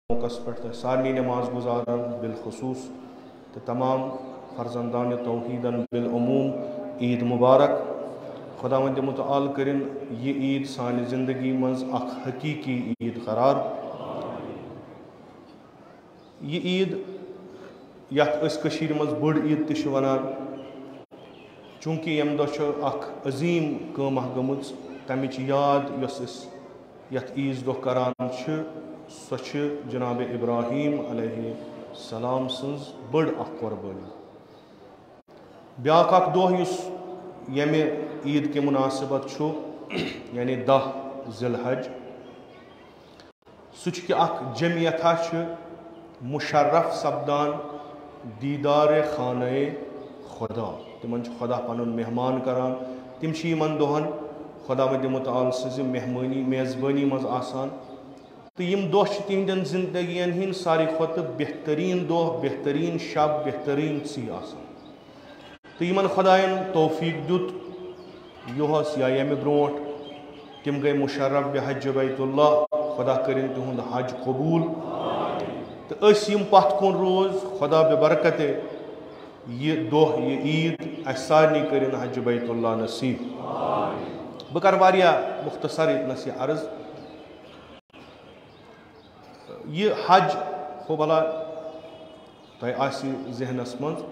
موقع پہ سارنی نماز گزارن بالخصوص تو تمام فرزندان توحیدن بالعموم عید مبارک. خداوند متعال کرن یہ عید سانہ زندگی مز اخ حقیقی عید قرار. یہ عید یت اس کشیر مز بڑ عید تش ونان چونکہ یم دہ اخ عظیم کامہ گمت تمچ یاد یس یت عیز دہ کران سو جناب ابراہیم علیہ السلام سنز بڑ اخ قربانی. بیاکھ اخ دہ یس یمہ عید کے مناسبت یعنی 10 ذی الحج سہ کہ اخ جمعیتھا مشرف سپدان دیدار خانہ خدا. تمن خدا پنن مہمان کران تم یمن دہن خداوند متعال سز مہمانی میزبانی مز آسان تو یم دہ تہندین زندگین ہند ساری کھت بہترین دہ بہترین شب بہترین سی آسان. تو یمن خدائن توفیق دیت یہس یا یمہ برونٹ تم گئی مشرف بحج بیت اللہ خدا کرن تہند حج قبول تو اس یم پتھ کن روز خدا ببرکت یہ دہ یہ عید اس سارنی کرن حج بیت اللہ نصیب. بہ کر واریاہ مختصر نصیح عرض. یہ حج ہو بلا تہ آسی ذہنس مز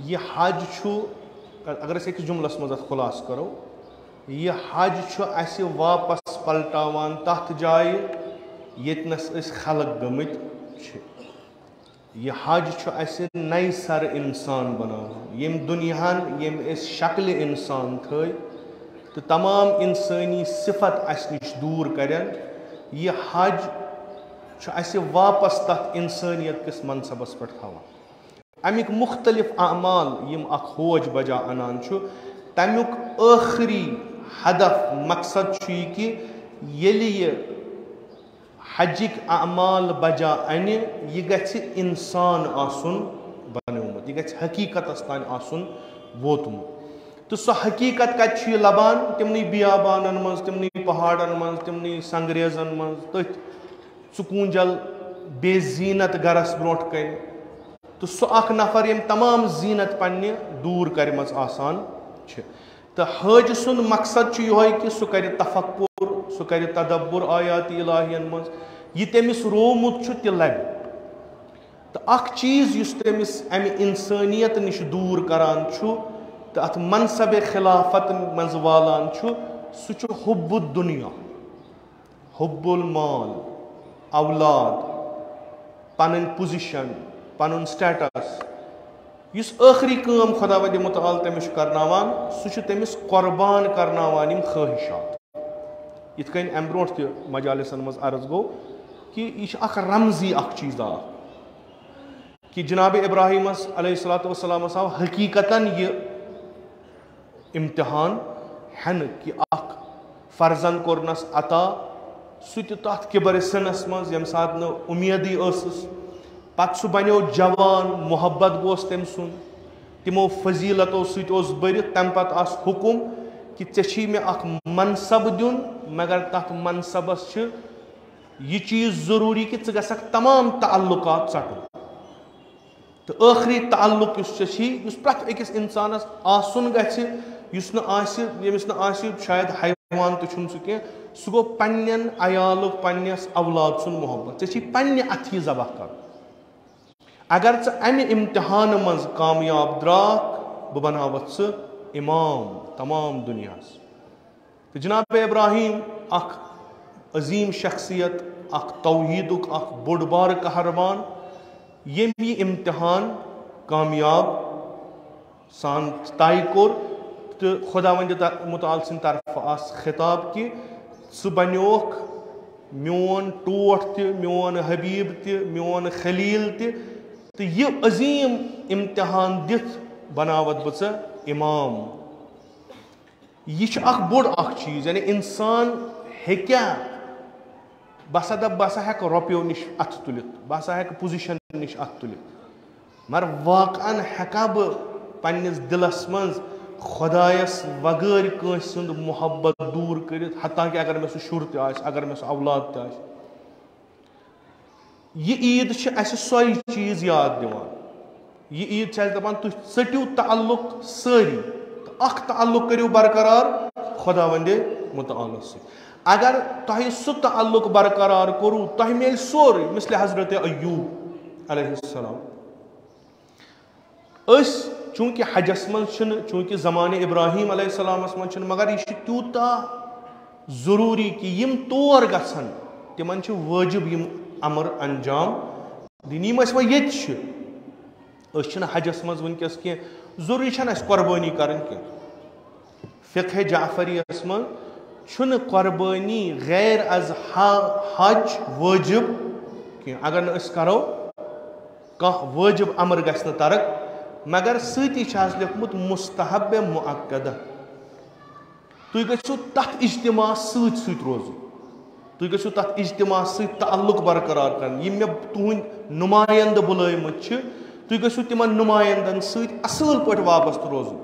یہ حج اگر اس ایک جملس مز خلاص کرو یہ حج اس واپس پلٹاوان تتھ جائے یتنس اس خلق گمت. یہ حج اس نئی سر انسان بناوان یم دنیاہن یم اس شکل انسان تھے تو تمام انسانی صفت اس نش دور کرن. یہ حج اس واپس تت انسانیت کس منصبس پہ تھوان. امیک مختلف اعمال یم اخ ہوج بجا انان تمیک آخری ہدف مقصد یہ کہ یلی یہ حجک اعمال بجا ان یہ گژھِ انسان آسن بنومت یہ گژھِ حقیقتس تان آسن ووتمت. تو سو حقیقت کت لبان تمنی بیابانن مز تمنی پہاڑن مز تمنی سنگریزن مز تتھ ژکونجل بے زینت گرس برونٹ کن تو سو اخ نفر یم تمام زینت پنہ دور کرمز آسان تو حج سن مقصد یہ کہ سہ کر تفکر سہ کر تدبر آیات الہین مز یہ تمس رومت تہ لب تو اخ چیز اس تمس امہ انسانیت نش دور کران تو ات منصب خلافت مز والان سہ حب الدنیا حب المال اولاد پن پوزیشن پن سٹیٹس اس آخری کام خداوند متعال تمس کرناوان سہ تمس قربان کرناوان یم خواہشات. یتھ کن ام برونٹ تہ مجالسن مز عرض گو کہ یہ اخ رمزی اخ چیز کہ جناب ابراہیم علیہ السلام آو حقیقتاً یہ امتحان ہن کہ اخ فرزند کورنس عطا سہ تہ تتھ کبر سنس مز یم سات نہ امیدی ٲسٕس پتہ سہ بنیو جوان محبت گوس تم سن تمو فضیلتو سۭتۍ اوس بٔرِتھ تمہ پتہٕ آس حکم کہ ژےٚ چھی مےٚ اکھ منصب دیُن مگر تتھ منصبس چھ یہ چیز ضروری کہ ژٕ گژھکھ تمام تعلقات ژٹُن تو آخری تعلق اس پرٛٮ۪تھ أکِس انسانس آسُن گژھِ یُس نہٕ آسہِ ییٚمِس نہٕ آسہِ شاید حیوان تہِ چھُنہٕ سُہ کینٛہہ سُہ گوٚو پننٮ۪ن عیالُک پننِس اولاد سُنٛد محبت. ژےٚ چھی پننہِ اَتھی ذبح کرُن. اگر ژٕ امہِ امتحان منٛز کامیاب درٛاکھ بہٕ بناوتھ ژٕ امام تمام دنیاہس. تہٕ جناب ابراہیم اکھ عظیم شخصیت اکھ توحیدُک اکھ بوٚڑ بارٕ قہرمان ییٚمۍ یہِ امتحان کامیاب سان طے کوٚر تہٕ خداوند متعال سٕنٛدِ طرفہٕ آس خطاب کہ ژٕ بنیوکھ میون ٹوٹھ تہِ میون حبیب تہِ میون خلیل تہِ تو یہ عظیم امتحان دتھ بناوت بہ ژٕ امام. یہ اخ بوڑ اخ چیز یعنی انسان ہیکیا بہ سا دپ بہ سا ہیک رۄپیو نش اتھ تلتھ بہ سا ہیک پوزیشن نش اتھ تلتھ مگر واقعا ہیکا بہ پننس دلس مز خدایس وغیر کٲنٛسہِ سُنٛد محبت دور کرتھ حتیٰ کہ اگر مے سُہ شُر تہِ آسہِ اگر مے سُہ اولاد تہِ آسہِ یہ عید اس سوئی چیز یاد دِوان یہ عید چھِ اَسہِ دَپان تُہۍ ژٔٹِو تعلق سٲری تہٕ اکھ تعلق کٔرِو برقرار خۄداوندِ مُتعالَس سۭتۍ اگر تۄہہِ سُہ تعلق برقرار کوٚروٕ تۄہہِ میلہِ سورُے مثلِ حضرت ایوب علیہ السلام أسۍ چوٗنٛکہِ حجس منٛز چھِنہٕ چوٗنٛکہِ زمانہِ ابراہیٖم علیہ السلامس منٛز چھِنہٕ مگر یہِ چھُ تیوٗتاہ ضروٗری کہِ یِم تور گژھن تِمن چھِ وٲجِب یِم امر انجام دِنۍ یِم أسۍ وۄنۍ ییٚتہِ چھِ أسۍ چھِنہٕ حجس منٛز وٕنکیٚس کینٛہہ ضروٗری چھنہٕ اَسہِ قۄربٲنی کرٕنۍ کینٛہہ فقہ جعفریَس منٛز چھُنہٕ قۄربٲنی غیر از حج وٲجِب کینٛہہ اگر نہٕ أسۍ کرو کانٛہہ وٲجِب امر گژھِ نہٕ ترک مگر سۭتی چھُ حظ لیوکھمُت مستحب مُعقدہ تُہۍ گٔژھِو تتھ اجتماع سۭتۍ سۭتۍ روزُن تُہۍ گٔژھِو تتھ اجتماع سۭتۍ تعلق برقرار کرٕنۍ یِم مےٚ تُہنٛدۍ نُمایندٕ بُلٲیمٕتۍ چھِ تُہۍ گٔژھِو تِمن نُمایندن سۭتۍ اصل پٲٹھۍ وابستہٕ روزُن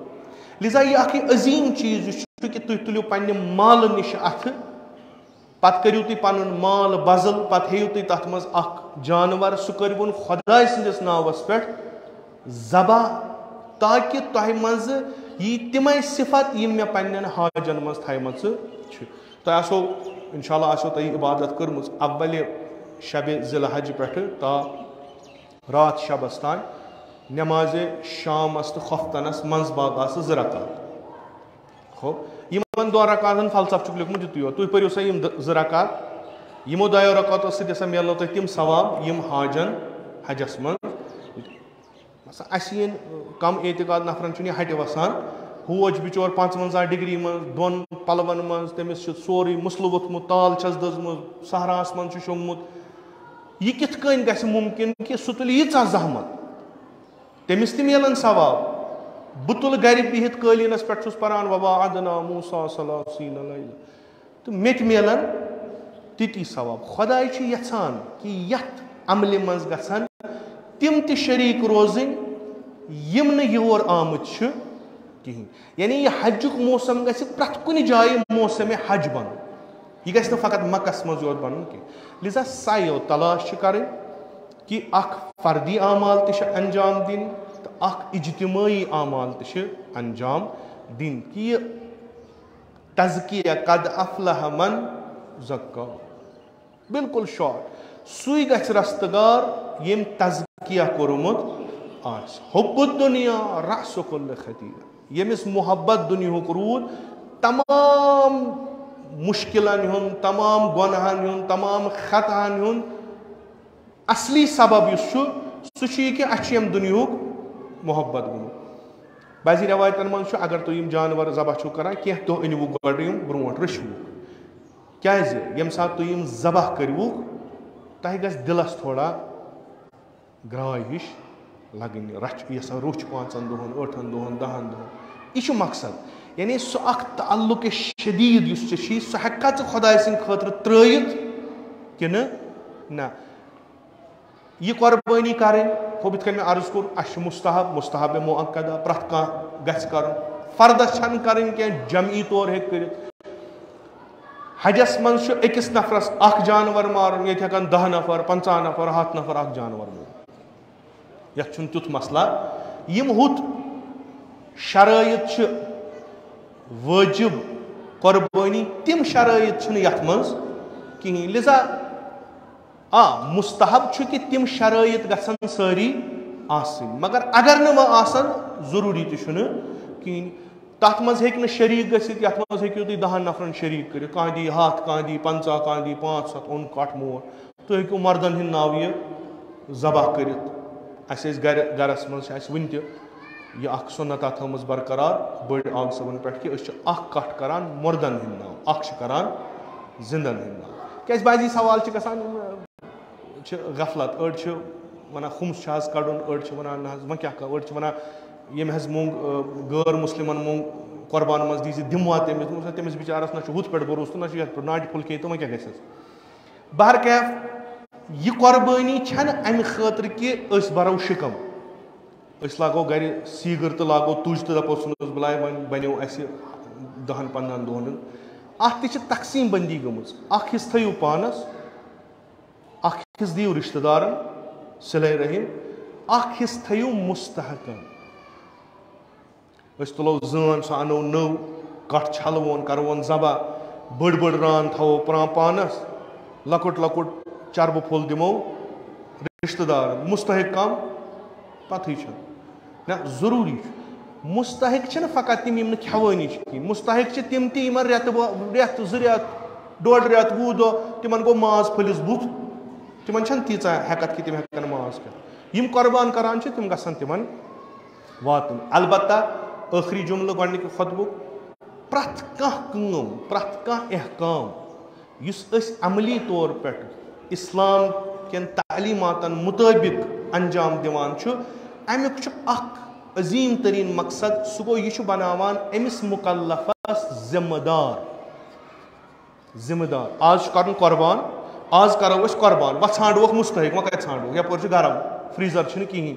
لِذا یہِ اکھ عظیٖم چیٖز یُس چھُ کہِ تُہۍ تُلِو پننہِ مالہٕ نِش اتھٕ پتہٕ کٔرِو تُہۍ پنُن مال بدل پتہٕ ہیٚیِو تُہۍ تتھ منٛز اکھ جانور سُہ کٔرۍوُن خۄداے سٕنٛدِس ناوس پٮ۪ٹھ ذبح تاکہِ تۄہہِ منٛزٕ یی تِمے صفت یِم مےٚ پننٮ۪ن حاجن منٛز تھایمژٕ چھِ تۄہہِ آسو انشاء اللہ آسیو تۄہہِ یہِ عبادت کٔرمٕژ اولہِ شبِ ذی الحج پٮ۪ٹھٕ تا رات شبس تام نٮ۪مازِ شامس تہٕ خۄفتنس منٛز باغ آسہٕ 2 رکات ہو یِمن 2 رکاتن فلسفہٕ چھُکھ لیوٚکھمُت یِتُے یوت تُہۍ پٔرِو سا یِم 2 رکات یِمو 2 رکاتو سۭتۍ ہسا میلنو تۄہہِ تِم ثواب یِم حاجن حجس منٛز اَسہِ یِن کم اعتقاد نفرن چھُنہٕ یہِ ہٹہِ وسان ہُہ چھُ بِچور 55 ڈگری منٛز 2 پلون منٛز تٔمِس چھُ سورُے مُسلہٕ ووٚتھمُت تال چھس دٔزمٕژ صحراہس منٛز چھُ شۄنٛگمُت یہِ کِتھ کٔنۍ گژھِ مُمکِن کہِ سُہ تُلہِ ییٖژاہ زحمت تٔمِس تہِ میلن ثواب بہٕ تُلہٕ گرِ بِہِتھ قٲلیٖنس پٮ۪ٹھ چھُس پران وَوَعَدْنَا مُوسَىٰ 30 لَیْلَةً تہٕ مےٚ تہِ میلن تِتی ثواب خۄداے چھُ یژھان کہِ یتھ عملہِ منٛز گژھن تِم تہِ شریٖک روزٕنۍ یِم نہٕ یور آمٕتۍ چھِ کِہینۍ یعنی یہِ حجُک موسم گژھِ پرٛٮ۪تھ کُنہِ جایہِ موسمِ حج بنُن یہِ گژھِ نہٕ فقط مکس منٛز یوت بنُن کینٛہہ لِذا سایو تلاش چھِ کرٕنۍ کہِ اکھ فردی اعمال تہِ چھِ انجام دِنۍ تہٕ اکھ اجتمٲعی اعمال تہِ چھِ انجام دِنۍ کہِ یہِ تزکیہ قد افلح من زکا بالکل شاٹ سُے گژھِ رستگار ییٚمۍ تزکیہ کوٚرمُت آسہِ حُبُّ الدُنیا رأس کُلہِ خطیہ ییٚمِس محبت دُنیہُک روٗد تمام مُشکِلن ہُنٛد تمام گۄنہن ہُنٛد تمام خطہن ہُنٛد اصلی سبب یُس چھُ سُہ چھُ یہِ کہِ اَسہِ چھُ ییٚمہِ دُنیہُک محبت گوٚمُت بعضی رٮ۪وایتن منٛز چھُ اگر تُہۍ یِم جانور ذبح چھِو کران کینٛہہ دۄہ أنۍوُکھ گۄڈٕ یِم برونٛٹھ رٔچھۍوُکھ کیازِ ییٚمہِ ساتہٕ تُہۍ یِم ذبح کٔرۍوُکھ تۄہہِ گژھِ دِلس تھوڑا گراے ہِش لگٕنۍ رچھ یژھان روٚچھ 5 دۄہن 8 دۄہن 10 دۄہن یہِ چھُ مقصد یعنی سُہ اکھ تعلُقِ شدیٖد یُس ژےٚ چھُی سُہ ہٮ۪ککھا ژٕ خۄداے سٕنٛدِ خٲطرٕ ترٲیِتھ کِنہٕ نہ یہِ قۄربٲنی کرٕنۍ ہوٚب یِتھ کٔنۍ مےٚ عرض کوٚر اَسہِ چھُ مستحب مُعقدہ پرٛٮ۪تھ کانٛہہ گژھِ کرُن فردس چھنہٕ کرٕنۍ کینٛہہ جمعی طور ہیٚکہِ کٔرِتھ حجس منٛز چھُ أکِس نفرس اکھ جانور مارُن ییٚتہِ ہٮ۪کن 10 نفر 50 نفر 100 نفر اکھ جانور مٲرِتھ یتھ چھُنہٕ تیُتھ مسلہ یِم ہُتھ شرٲیط چھِ وٲجِب قۄربٲنی تِم شرٲیط چھِنہٕ یتھ منٛز کِہینۍ لِذا مستحب چھُ کہِ تِم شرٲیط گژھن سٲری آسٕنۍ مگر اگر نہٕ وۄنۍ آسن ضروٗری تہِ چھُنہٕ کِہینۍ تتھ منٛز ہیٚکہِ نہٕ شریٖک گٔژھِتھ یتھ منٛز ہیٚکِو تُہۍ 10 نفرن شریٖک کٔرِتھ کانٛہہ دی 100 کانٛہہ دی 50 کانٛہہ دی 500 اوٚن کٹھ مور تُہۍ ہیٚکِو مردن ہٕنٛدۍ ناوٕ یہِ ذبح کٔرِتھ اَسہِ ٲسۍ گرس منٛز چھِ اَسہِ وُنہِ تہِ یہِ اکھ سُنتا تھٲومٕژ برقرار بٔڑۍ آغا صٲبن پٮ۪ٹھ کہِ أسۍ چھِ اکھ کٹھ کران مردن ہٕنٛدۍ ناو اکھ چھِ کران زِندن ہٕنٛدۍ ناو کیازِ بعضی سوال چھِ گژھان چھِ غفلت أڑۍ چھِ ونان خُمس چھُ حظ کڑُن أڑۍ چھِ ونان نہ حظ وۄنۍ کیاہ کرو أڑۍ چھِ ونان ییٚمۍ حظ موٚنگ غٲر مُسلمن موٚنگ قۄربان منٛز دی زِ دِموا تٔمِس بِچارس نہ چھُ ہُتھ پٮ۪ٹھ بروسہٕ تہٕ نہ چھُ یتھ پٮ۪ٹھ ناٹہِ پھوٚل کھیٚیہِ تہٕ وۄنۍ کیاہ گژھٮ۪س بہرکیف یہِ قۄربٲنی چھنہٕ امہِ خٲطرٕ کہِ أسۍ برو شِکم أسۍ لاگو گرِ سیٖگر تہٕ لاگو تُج تہٕ دپو ژھٕنُس بلاے وۄنۍ بنیو اَسہِ 10-15 دۄہن ہُنٛد اتھ تہِ چھِ تقسیٖم بندی گٔمٕژ اکھ حصہٕ تھٲیِو پانس اخ حص دیو رشتہ دارن صلہ رحم اخ حص تھیو مستحقن اس تلو زان سو انو نو کٹ چھلوون کرون ذبح بڑ بڑ ران تھو پران پانس لکٹ لکٹ چربہ پھول دمو رشتہ دار مستحق کم پتہ چھ نا ضروری مستحق چھ فقط تم یم کھوانی کی مستحق چھ تم تی یمن ریت زٕ ریت ڈوڑ ریت وُہ دۄہ تمن گو ماز پھلس بُتھ تمن چھن تیژا ہیکت کہ تم ہیکن ماز کھٮ۪تھ یم قربان کران چھ تم گژھن تمن واتن البتہ ٲخری جملہٕ گۄڈنِکہِ خطبُک پرٛٮ۪تھ کانٛہہ کٲم پرٛٮ۪تھ کانٛہہ احکام یُس أسۍ عملی طور پٮ۪ٹھ اسلام کٮ۪ن تعلیٖماتن مُطٲبِق انجام دِوان چھُ امیُک چھُ اکھ عظیٖم تریٖن مقصد سُہ گوٚو یہِ چھُ بناوان أمِس مُکلفس ذمہٕ دار آز چھُ کرُن قۄربان آز کرو أسۍ قۄربان وۄنۍ ژھانڈوکھ مُستحق وۄنۍ کتہِ ژھانڈوکھ یپٲرۍ چھُ گرم فریٖزر چھُنہٕ کِہیٖنۍ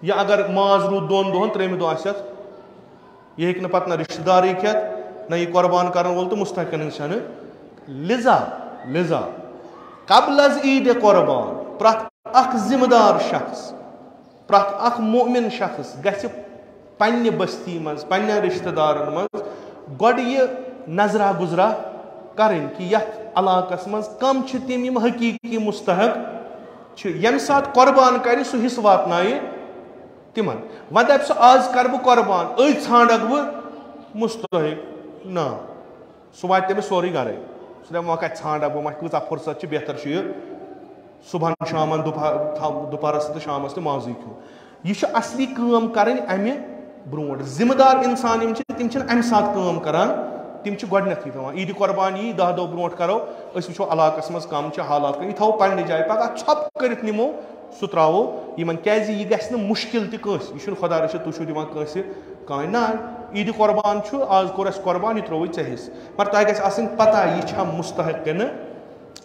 یا اگر ماز روٗد 2 دۄہن 3مہِ دۄہ آسٮ۪س یہ ہیٚکہِ نہٕ پتہٕ نہ رشتہ دارٕے کھٮ۪تھ نہ یہ قۄربان کرن وول تہٕ مستحقن ہٕنٛز چھنہٕ لذا قبل از عید قۄربان پرٛٮ۪تھ اکھ ذمہٕ دار شخص پرٛٮ۪تھ اکھ مؤمن شخص گژھِ پننہِ بستی منٛز پننٮ۪ن رشتہ دارن منٛز گۄڈٕ یہِ نظرا گُزرا کرٕنۍ کہِ یتھ علاقس منٛز کم چھِ تِم یِم حقیٖقی مستحق چھِ ییٚمہِ ساتہٕ قۄربان کرِ سُہ حصہٕ واتنایہِ تمن وۄنۍ دپہِ سُہ آز کرٕ بہٕ قۄربان أزۍ ژھانڈکھ بہٕ مستحق نہ سُہ واتہِ تٔمِس سورُے گرے سُہ دپہِ وۄنۍ کتہِ ژھانڈکھ بہٕ وۄنۍ کۭژاہ فرصت چھِ بہتر چھُ یہِ صبحن شامن دُپہرس تہٕ شامس تہِ مازٕے کھیوٚن یہِ چھُ اصلی کٲم کرٕنۍ امہِ برونٛٹھ ذمہٕ دار انسان یِم چھِ تِم چھِنہٕ امہِ ساتہٕ کٲم کران تِم چھِ گۄڈنیتھٕے پیٚوان عیٖدِ قۄربان یی 10 دۄہ برونٛٹھ کرو أسۍ وٕچھو علاقس منٛز کم چھِ حالات یہِ تھاوو پننہِ جایہِ پگاہ ژھۄپہٕ کٔرِتھ نِمو سُہ تراوو یِمن کیازِ یہِ گژھِ نہٕ مُشکل تہِ کٲنٛسہِ یہِ چھُنہٕ خۄدا رٔچھِتھ تُہۍ چھِو دِوان کٲنٛسہِ کانٛہہ نہ عیٖدِ قۄربان چھُ آز کوٚر اَسہِ قۄربان یہِ ترٛووُے ژےٚ حِصہٕ مگر تۄہہِ گژھِ آسٕنۍ پتہ یہِ چھا مستحق کِنہٕ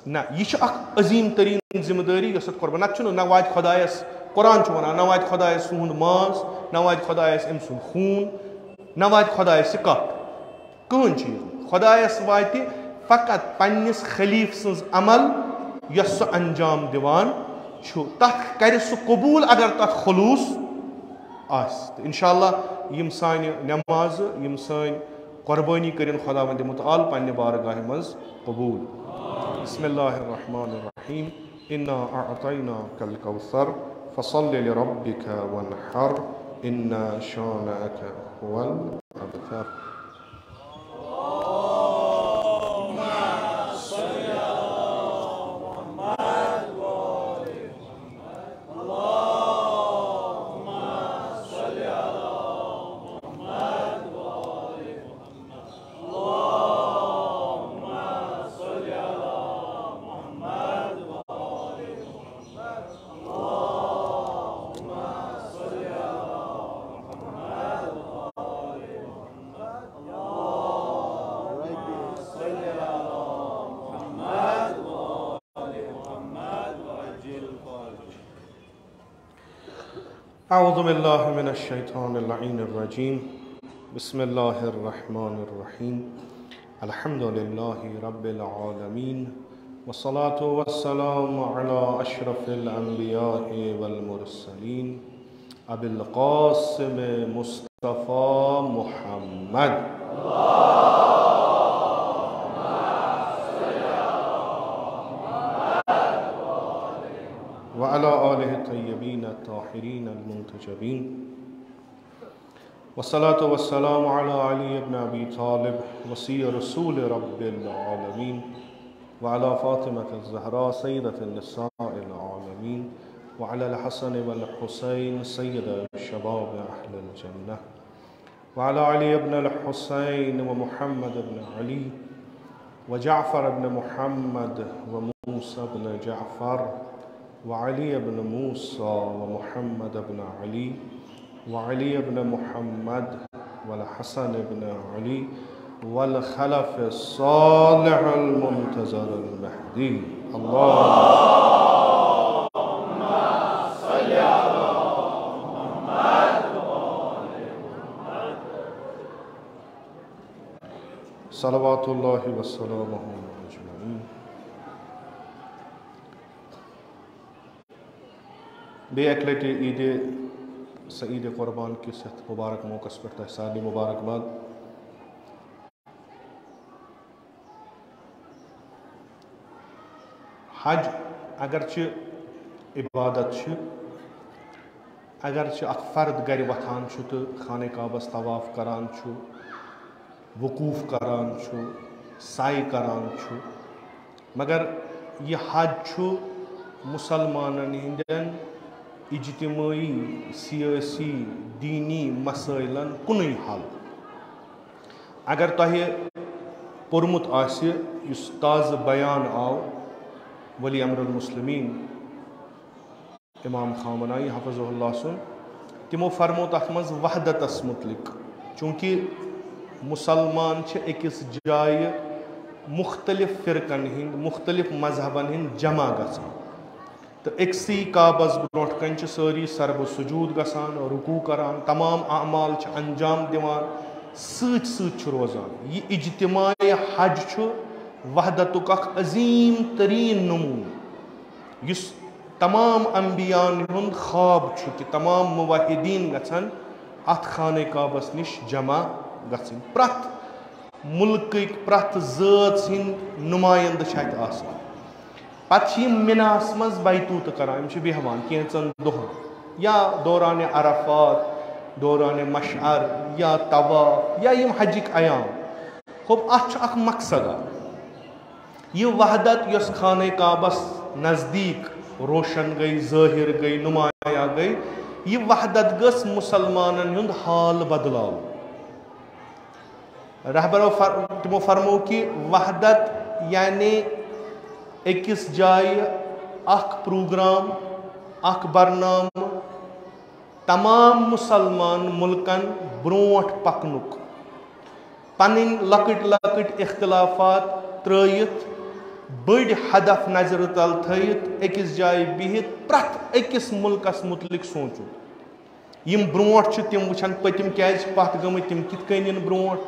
نہ یہِ چھِ اکھ عظیٖم تریٖن ذمہٕ دٲری یۄس اتھ قۄربان نتہٕ چھُنہٕ نہ واتہِ خۄدایس قۄران چھُ ونان نہ واتہِ خۄدایس سُہُنٛد ماز نہ واتہِ خۄدایس أمۍ سُنٛد خوٗن نہ واتہِ خۄدایس یہِ کٹھ کٕہٕنۍ چیٖز خۄدایس واتہِ فقط پننِس خلیٖف سٕنٛز عمل یۄس سُہ انجام دِوان چھُ تتھ کرِ سُہ قبوٗل اگر تتھ خلوٗص آسہِ تہٕ انشاء اللہ یِم سانہِ نٮ۪مازٕ یِم سٲنۍ قۄربٲنی کٔرِنۍ خۄداوندِ مُتعال پننہِ بارگاہہِ منٛز قبوٗل بسم اللہ الرحمن الرحیم انا اعطیناک الکوثر فصل لربک وانحر ان شانئک هو الابتر اعوذ باللہ من الشیطان اللعین الرجیم بسم اللہ الرحمن الرحیم الحمد للہ رب العالمین والصلاة والسلام علی اشرف الانبیاء والمرسلین ابی القاسم مصطفیٰ محمد وعلى آله الطيبين الطاهرين المنتجبين والصلاة والسلام على علي بن أبي طالب وصي رسول رب العالمين وعلى فاطمة الزهراء سيدة النساء العالمين وعلى الحسن والحسين سيد شباب أهل الجنة وعلى علي بن الحسين ومحمد بن علي وجعفر بن محمد وموسى بن جعفر وعلي بن موسى ومحمد بن علي وعلي بن محمد والحسن بن علي والخلف الصالح المنتظر المهدي اللهم صل على محمد صلوات الله وسلامه أجمعين بے اک لٹہِ عید قربان کس یتھ مبارک موقع پہ تہ سارے مبارکباد. حج اگرچہ عبادت اگرچہ اخ فرد گھر وتھان تو خانہ کعبس طواف کران وقوف کران سائی کران مگر یہ حج مسلمانن ہندین اجتماعی سیاسی دینی مسائلن کنُے حل. اگر تۄہہِ پوٚرمُت آسہِ یُس تازٕ بیان آو ولی امر المسلمین امام خامنائی حفظہ اللہ سن تمو فرمو تَتھ منٛز وحدتس متعلق چونکہ مسلمان چھِ أکِس جایہِ مختلف فرقن ہند مختلف مذہبن ہند جمع گژھان تو أکسٕے کعبس برونٛٹھ کَنۍ چھِ سٲری سربٕ سجوٗد گژھان رکوع کران تمام اعمال چھِ انجام دِوان سۭتۍ سۭتۍ چھُ روزان. یہ اجتماعی حج چھُ وحدتُک اکھ عظیم ترین نموٗنہٕ یُس تمام انبیاءن ہُنٛد خواب چھُ کہ تمام موحدین گژھن اتھ خانہ کعبس نش جمع گژھٕنۍ. پرٛٮ۪تھ ملکٕکۍ پرٛٮ۪تھ ذٲژ ہٕنٛدۍ نمایندٕ چھِ اتہِ آسان. پتہٕ چھِ یِم مِناہس منٛز بیتوٗتہٕ کران یِم چھِ بیٚہوان کینٛژن دۄہن یا دورانِ عرفات دورانِ مشعر یا طواف یا یِم حجٕکۍ ایام. خب اتھ چھُ اکھ مقصد یہ وحدت یۄس خانہ کعبس نزدیک روشن گئی ظٲہر گئی نمایاں گئی یہ وحدت گٔژھ مسلمانن ہُنٛد حال بدلاو. رہبرو تمو فرمو کہ وحدت یعنی أکِس جایہِ اکھ پروگرام اکھ برنامہ تمام مسلمان ملکن برونٛٹھ پکنُک پنٕنۍ لۄکٕٹۍ لۄکٕٹۍ اختلافات ترٲیِتھ بٔڑۍ ہدف نظرِ تل تھٲیِتھ أکِس جایہِ بِہِتھ پرٛٮ۪تھ أکِس مُلکس متعلق سونٛچُن. یِم برونٛٹھ چھِ تِم وٕچھن پٔتِم کیازِ چھِ پتھ گٔمٕتۍ تِم کِتھ کٔنۍ یِن برونٛٹھ.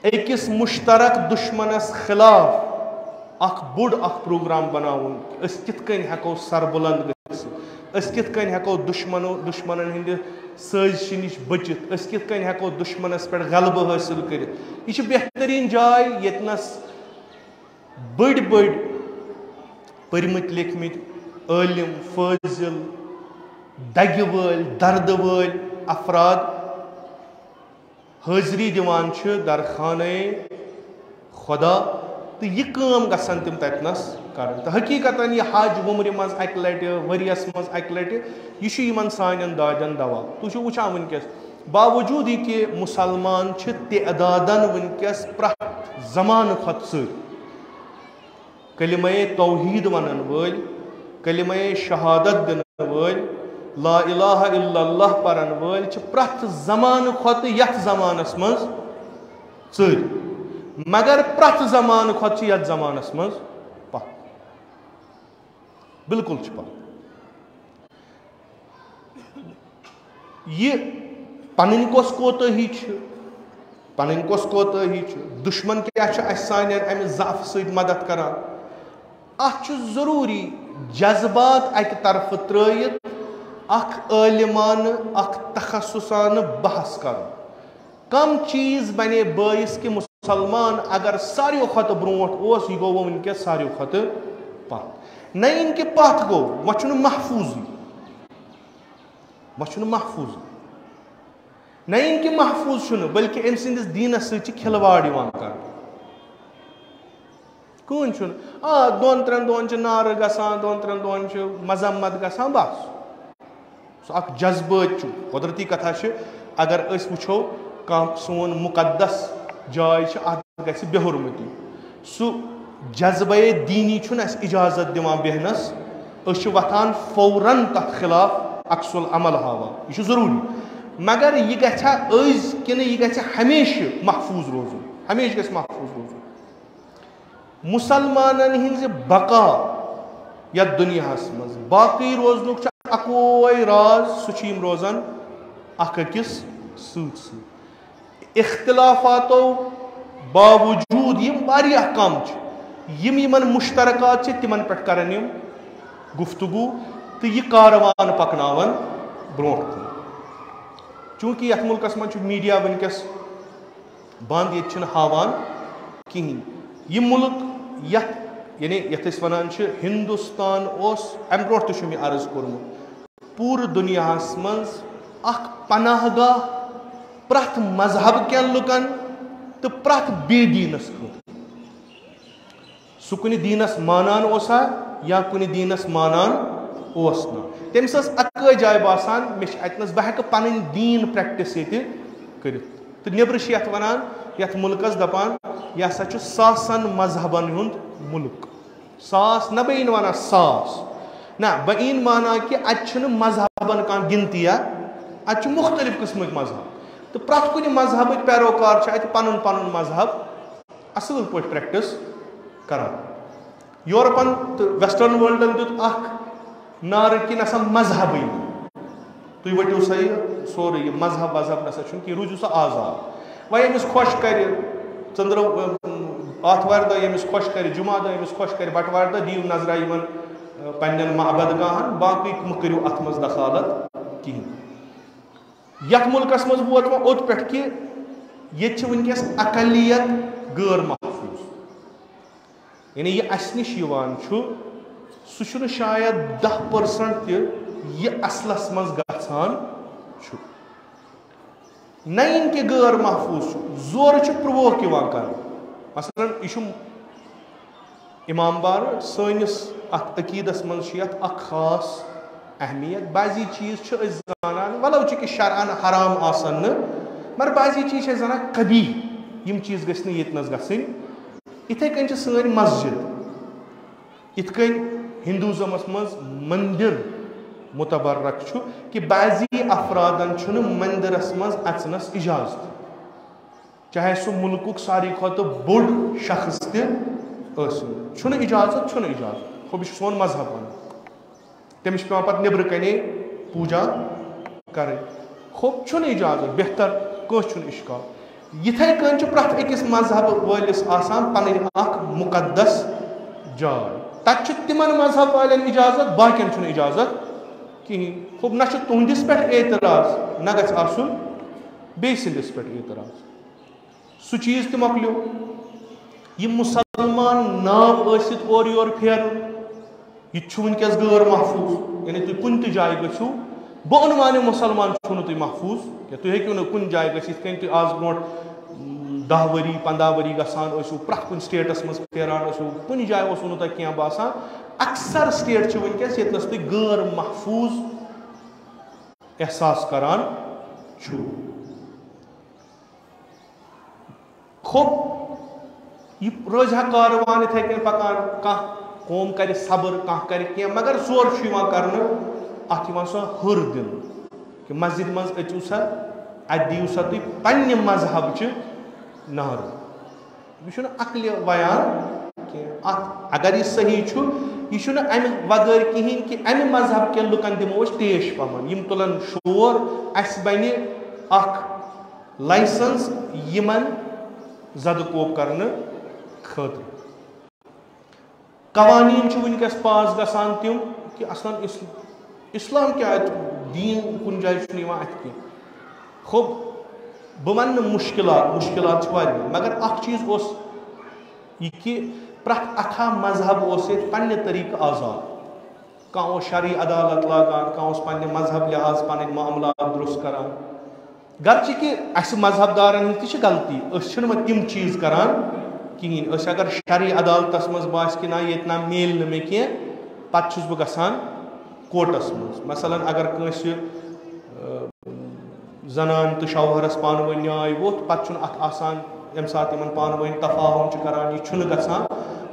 أکِس مُشترک دُشمنس خلاف اکھ بوٚڑ اکھ پروگرام بناوُن أسۍ کِتھ کٔنۍ ہٮ۪کو سربلند گٔژھِتھ أسۍ کِتھ کٔنۍ ہٮ۪کو دُشمنن ہٕنٛدِ سٲزشہِ نِش بٔچِتھ أسۍ کِتھ کٔنۍ ہٮ۪کو دُشمنس پٮ۪ٹھ غلبہٕ حٲصِل کٔرِتھ. یہِ چھِ بہتریٖن جاے ییٚتنس بٔڑۍ بٔڑۍ پٔرمٕتۍ لیکھمٕتۍ عٲلِم فٲضِل دگہِ وٲلۍ دردٕ وٲلۍ افراد حٲضری دِوان چھِ درخانہ خۄدا تو یہ کٲم گژھن تِم تتنس کرٕنۍ. تہٕ حقیٖقتن یہِ حج وُمرِ منٛز اکہِ لٹہِ ؤرِیس منٛز اکہِ لٹہِ یہِ چھُ یِمن سانٮ۪ن دادٮ۪ن دوا. تُہۍ چھِو وٕچھان وٕنکیٚس باوجوٗد یہِ کہِ مُسلمان چھِ تعدادن وٕنکیٚس پرٛٮ۪تھ زمانہٕ کھۄتہٕ سۭتۍ کلمے توحید ونن وٲلۍ کلمے شہادت دِنہٕ وٲلۍ لا الہ الا اللہ پرن وٲلۍ چھِ پرٛٮ۪تھ زمانہٕ کھۄتہٕ یتھ زمانس منٛز ژٔرۍ مگر پرٛٮ۪تھ زمانہٕ کھۄتہٕ چھِ یتھ زمانس منٛز پتھ. بالکل چھِ پتھ. یہ پنٕنۍ کۄس کوتٲہی چھِ پنٕنۍ کۄس کوتٲہی چھِ دُشمن کیٛاہ چھُ اسہِ سانٮ۪ن امہِ ضعفہٕ سۭتۍ مدد کران. اتھ چھُ ضروٗری جذبات اکہِ طرفہٕ ترٲیِتھ اکھ عٲلمانہٕ اکھ تخصصانہٕ بحث کرُن. کم چیٖز بنے بٲیِس کہِ مسلمان اگر ساروٕے کھۄتہٕ برونٛٹھ اوس یہِ گوٚو وۄنۍ وٕنکیٚس ساروٕے کھۄتہٕ پتھ. نہ یِن کہِ پتھ گوٚو وۄنۍ چھُنہٕ محفوٗظٕے وۄنۍ چھُنہٕ محفوٗظٕے نہ یِن کہِ محفوٗظ چھُنہٕ بٔلکہِ أمۍ سٕنٛدِس دیٖنس سۭتۍ چھِ کھِلواڑ یِوان کرنہٕ. کٕہٕنۍ چھُنہٕ دۄن ترٛٮ۪ن دۄہن چھِ نعرٕ گژھان دۄن ترٛٮ۪ن دۄہن چھِ مذمت گژھان بس سُہ اکھ جذبٲتی چھُ قۄدرتی کتھا چھِ. اگر أسۍ وٕچھو کانٛہہ سون مُقدس جاے چھِ اتھ گژھِ بہُرمتی سُہ جذبے دیٖنی چھُنہٕ اسہِ اِجازت دِوان بیٚہنس أسۍ چھِ وۄتھان فوراً تتھ خلاف عکس العمل ہاوان. یہِ چھُ ضروٗری مگر یہِ گژھِ أزۍ کِنہٕ یہِ گژھِ ہمیشہٕ محفوٗظ روزُن ہمیشہٕ گژھِ محفوٗظ روزُن. مسلمانن ہٕنٛزِ بقا یتھ دُنیاہس منٛز باقٕے روزنُک چھُ اکوے راز سُہ چھِ یِم روزان اکھ أکِس سۭتۍ سۭتۍ. اختلافاتو باوجوٗد یِم واریاہ کم چھِ یِم یِمن مُشترکات چھِ تِمن پٮ۪ٹھ کرن یِم گفتگوٗ تو یہ کاروان پکناون برونٹ کن. چونکہ یتھ ملکس من میڈیا ونکس بند یہ ہاوان کہین. یہ ملک یعنی یتھ أسۍ ونان ہندوستان اوس امہ برونٹ تہ مےٚ عرض کوٚرمُت پوٗرٕ دُنیاہس منٛز اکھ پناہ گاہ پرٛٮ۪تھ مذہب کٮ۪ن لُکن تہٕ پرٛٮ۪تھ بے دیٖنس خٲطرٕ. سُہ کُنہِ دیٖنس مانان اوسا یا کُنہِ دیٖنس مانان اوس نہٕ تٔمِس ٲس اکٲے جاے باسان مےٚ چھِ اتنس بہٕ ہٮ۪کہٕ پنٕنۍ دیٖن پریکٹس ییٚتہِ کٔرِتھ. تہٕ نیبرٕ چھِ یتھ ونان یتھ مُلکس دپان یہِ ہسا چھُ ساسن مذہبن ہُنٛد مُلک. ساس نہ بہٕ یی نہٕ ونان ساس نہ بہٕ یی نہٕ مانان کہِ اتہِ چھُنہٕ مذہبن کانٛہہ گنتیا اتہِ چھُ مختلف قٕسمٕکۍ مذہب تہٕ پرٛٮ۪تھ کُنہِ مذہبٕکۍ پیروکار چھِ اتہِ پنُن پنُن مذہب اصل پٲٹھۍ پریکٹس کران. یورپن تہٕ ویسٹٲرن ورلڈن دیُت اکھ نعرٕ کہِ نسا مذہبٕے تُہۍ ؤٹِو سا یہِ سورُے یہِ مذہب وذہب نسا چھُنہٕ کینٛہہ روٗزِو سا آزاد. وۄنۍ ییٚمِس خۄش کرِ ژٔندرٕ آتھوارِ دۄہ ییٚمِس خۄش کرِ جمعہ دۄہ ییٚمِس خۄش کرِ بٹوارِ دۄہ دِیِو نظرا یِمن پننٮ۪ن معبد گاہن باقٕے مہٕ کٔرِو اتھ منٛز دخالت کِہینۍ. یتھ ملکس منٛز ووت وۄنۍ اوٚت پٮ۪ٹھ کہِ ییٚتہِ چھِ ؤنکیٚس اقلیت غٲر محفوٗظ. یعنی یہِ اسہِ نِش یِوان چھُ سُہ چھُنہٕ شاید 10% تہِ یہِ اصلس منٛز گژھان چھُ. نہ یِن کہِ غٲر محفوٗظ چھُ زورٕ چھُ پرووک یِوان کرنہٕ. مثلاً یہِ چھُ امام بارٕ سٲنِس اتھ عقیٖدس منٛز چھِ یتھ اکھ خاص اہمیت. بعضی چیٖز چھِ أسۍ زانان ولو چھِ کہِ شرعن حرام آسان نہٕ مگر بعضی چیٖز چھِ أسۍ زانان قبیح یِم چیٖز گٔژھۍ نہٕ ییٚتہِ نس گژھٕنۍ. یِتھے کٔنۍ چھِ سٲنۍ مسجد یِتھ کٔنۍ ہندوٗزمس منٛز مندر متبرک چھُ کہِ بعضی افرادن چھُنہٕ مندرس منٛز اژنس اجازت چاہے سُہ ملکُک ساروی کھۄتہٕ بوٚڑ شخص تہِ ٲسِن چھُنہٕ اجازت خۄب یہِ چھُ سون مذہب ونان. تٔمِس چھُ پیٚوان پتہٕ نیبرٕ کنے پوٗجا کرٕنۍ خۄب چھُنہٕ اجازت بہتر کٲنٛسہِ چھُنہٕ اشکال. یِتھے کٔنۍ چھُ پرٛٮ۪تھ أکِس مذہب وٲلِس آسان پنٕنۍ اکھ مُقدس جاے. تتہِ چھُ تِمن مذہب والٮ۪ن اجازت باقین چھُنہٕ اجازت کہینۍ. خۄب نہ چھُ تُہنٛدِس پٮ۪ٹھ اعتراض نہ گژھِ آسُن بیٚیہِ سٕنٛدِس پٮ۪ٹھ اعتراض. سُہ چیٖز تہِ مۄکلیو. یہِ مُسلمان ناو ٲسِتھ اورٕ یورٕ پھیرُن یہِ تہِ چھُ ؤنکیٚس غٲر محفوٗظ. یعنی تُہۍ کُنہِ تہِ جایہِ گٔژھِو بہٕ عنوانہِ مُسلمان چھُو نہٕ تُہۍ محفوٗظ کینٛہہ. تُہۍ ہیٚکِو نہٕ کُنہِ جایہِ گٔژھِتھ یِتھ کٔنۍ تُہۍ آز برونٛٹھ 10 ؤری 15 ؤری گژھان ٲسِو پرٛٮ۪تھ کُنہِ سٹیٹس منٛز پھیران ٲسِو کُنہِ جایہِ اوسوٕ نہٕ تۄہہِ کینٛہہ باسان. اکثر سٹیٹ چھِ ؤنکیٚس ییٚتنس تُہۍ غٲر محفوٗظ احساس کران چھُو. خۄب یہِ روزِ ہا کاروان یِتھے کٔنۍ پکان کانٛہہ قوم کرِ صبر کانٛہہ کرِ کینٛہہ مگر زور چھُ یِوان کرنہٕ اتھ یِوان سۄ ہُر دِنہٕ کہِ مسجد منٛز أژِو سا اتہِ دِیِو سا تُہۍ پننہِ مذہبچہِ نعرٕ. یہِ چھُنہٕ عقلہِ ویان کینٛہہ. اتھ اگر یہِ صحیح چھُ یہِ چھُنہٕ امہِ وغٲر کہیٖنۍ کہِ امہِ مذہب کٮ۪ن لُکن دِمو أسۍ ٹیش پہمن یِم تُلن شور اسہِ بنہِ اکھ لایسنس یِمن زدٕ کوب کرنہٕ خٲطرٕ. قوانیٖن چھِ ؤنکیٚس پاس گژھان تِم کہِ اصلاً اسلام کیٛاہ اتہِ دیٖن کُنہِ جایہِ چھُنہٕ یِوان اتھِ کینٛہہ. خۄب بہٕ ونہٕ نہٕ مُشکلات چھِ واریاہ مگر اکھ چیٖز اوس یہِ کہِ پرٛٮ۪تھ اکھا مذہب اوس ییٚتہِ پننہِ طریٖقہٕ آزاد. کانٛہہ اوس شرعی عدالت لاگان کانٛہہ اوس پننہِ مذہب لحاظ پنٕنۍ معاملات درست کران. گرچہِ کہِ اسہِ مذہب دارن ہٕنٛز تہِ چھِ غلطی أسۍ چھِنہٕ وۄنۍ تِم چیٖز کران کہیٖنۍ. أسۍ اگر شرعی عدالتس منٛز باسہِ کہِ نہ ییٚتہِ نہ میلہِ نہٕ مےٚ کینٛہہ پتہٕ چھُس بہٕ گژھان کورٹس منٛز. مثلاً اگر کٲنٛسہِ زنان تہٕ شوہرس پانہٕ ؤنۍ نیاے ووٚتھ پتہٕ چھُنہٕ اتھ آسان ییٚمہِ ساتہٕ یِمن پانہٕ ؤنۍ تفاہُم چھِ کران یہِ چھُنہٕ گژھان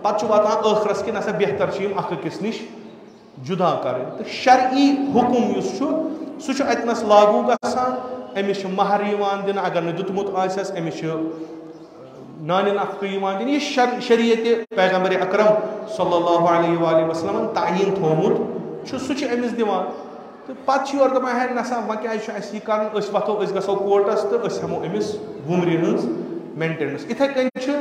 پتہٕ چھُ واتان ٲخرس کہِ نسا بہتر چھِ یِم اکھ أکِس نِش جُدا کرٕنۍ. تہٕ شرعی حُکُم یُس چھُ سُہ چھُ اتنس لاگوٗ گژھان. أمِس چھُ مہر یِوان دِنہٕ اگر نہٕ دیُتمُت آسٮ۪س أمِس چھُ نانہِ نفقہٕ یِوان دِنہٕ. یہِ شریعتِ پیغمبرِ اکرم صلی اللہ علیہ وآلہ وسلمن تعیٖن تھوٚومُت چھُ سُہ چھُ أمِس دِوان. تہٕ پتہٕ چھِ یورٕ دپان ہے نسا وۄنۍ کیازِ چھُ اسہِ یہِ کرُن أسۍ وۄتھو أسۍ گژھو کورٹس تہٕ أسۍ ہٮ۪مو أمِس وُمرِ ہٕنٛز مینٹیننس. یِتھے کٔنۍ چھِ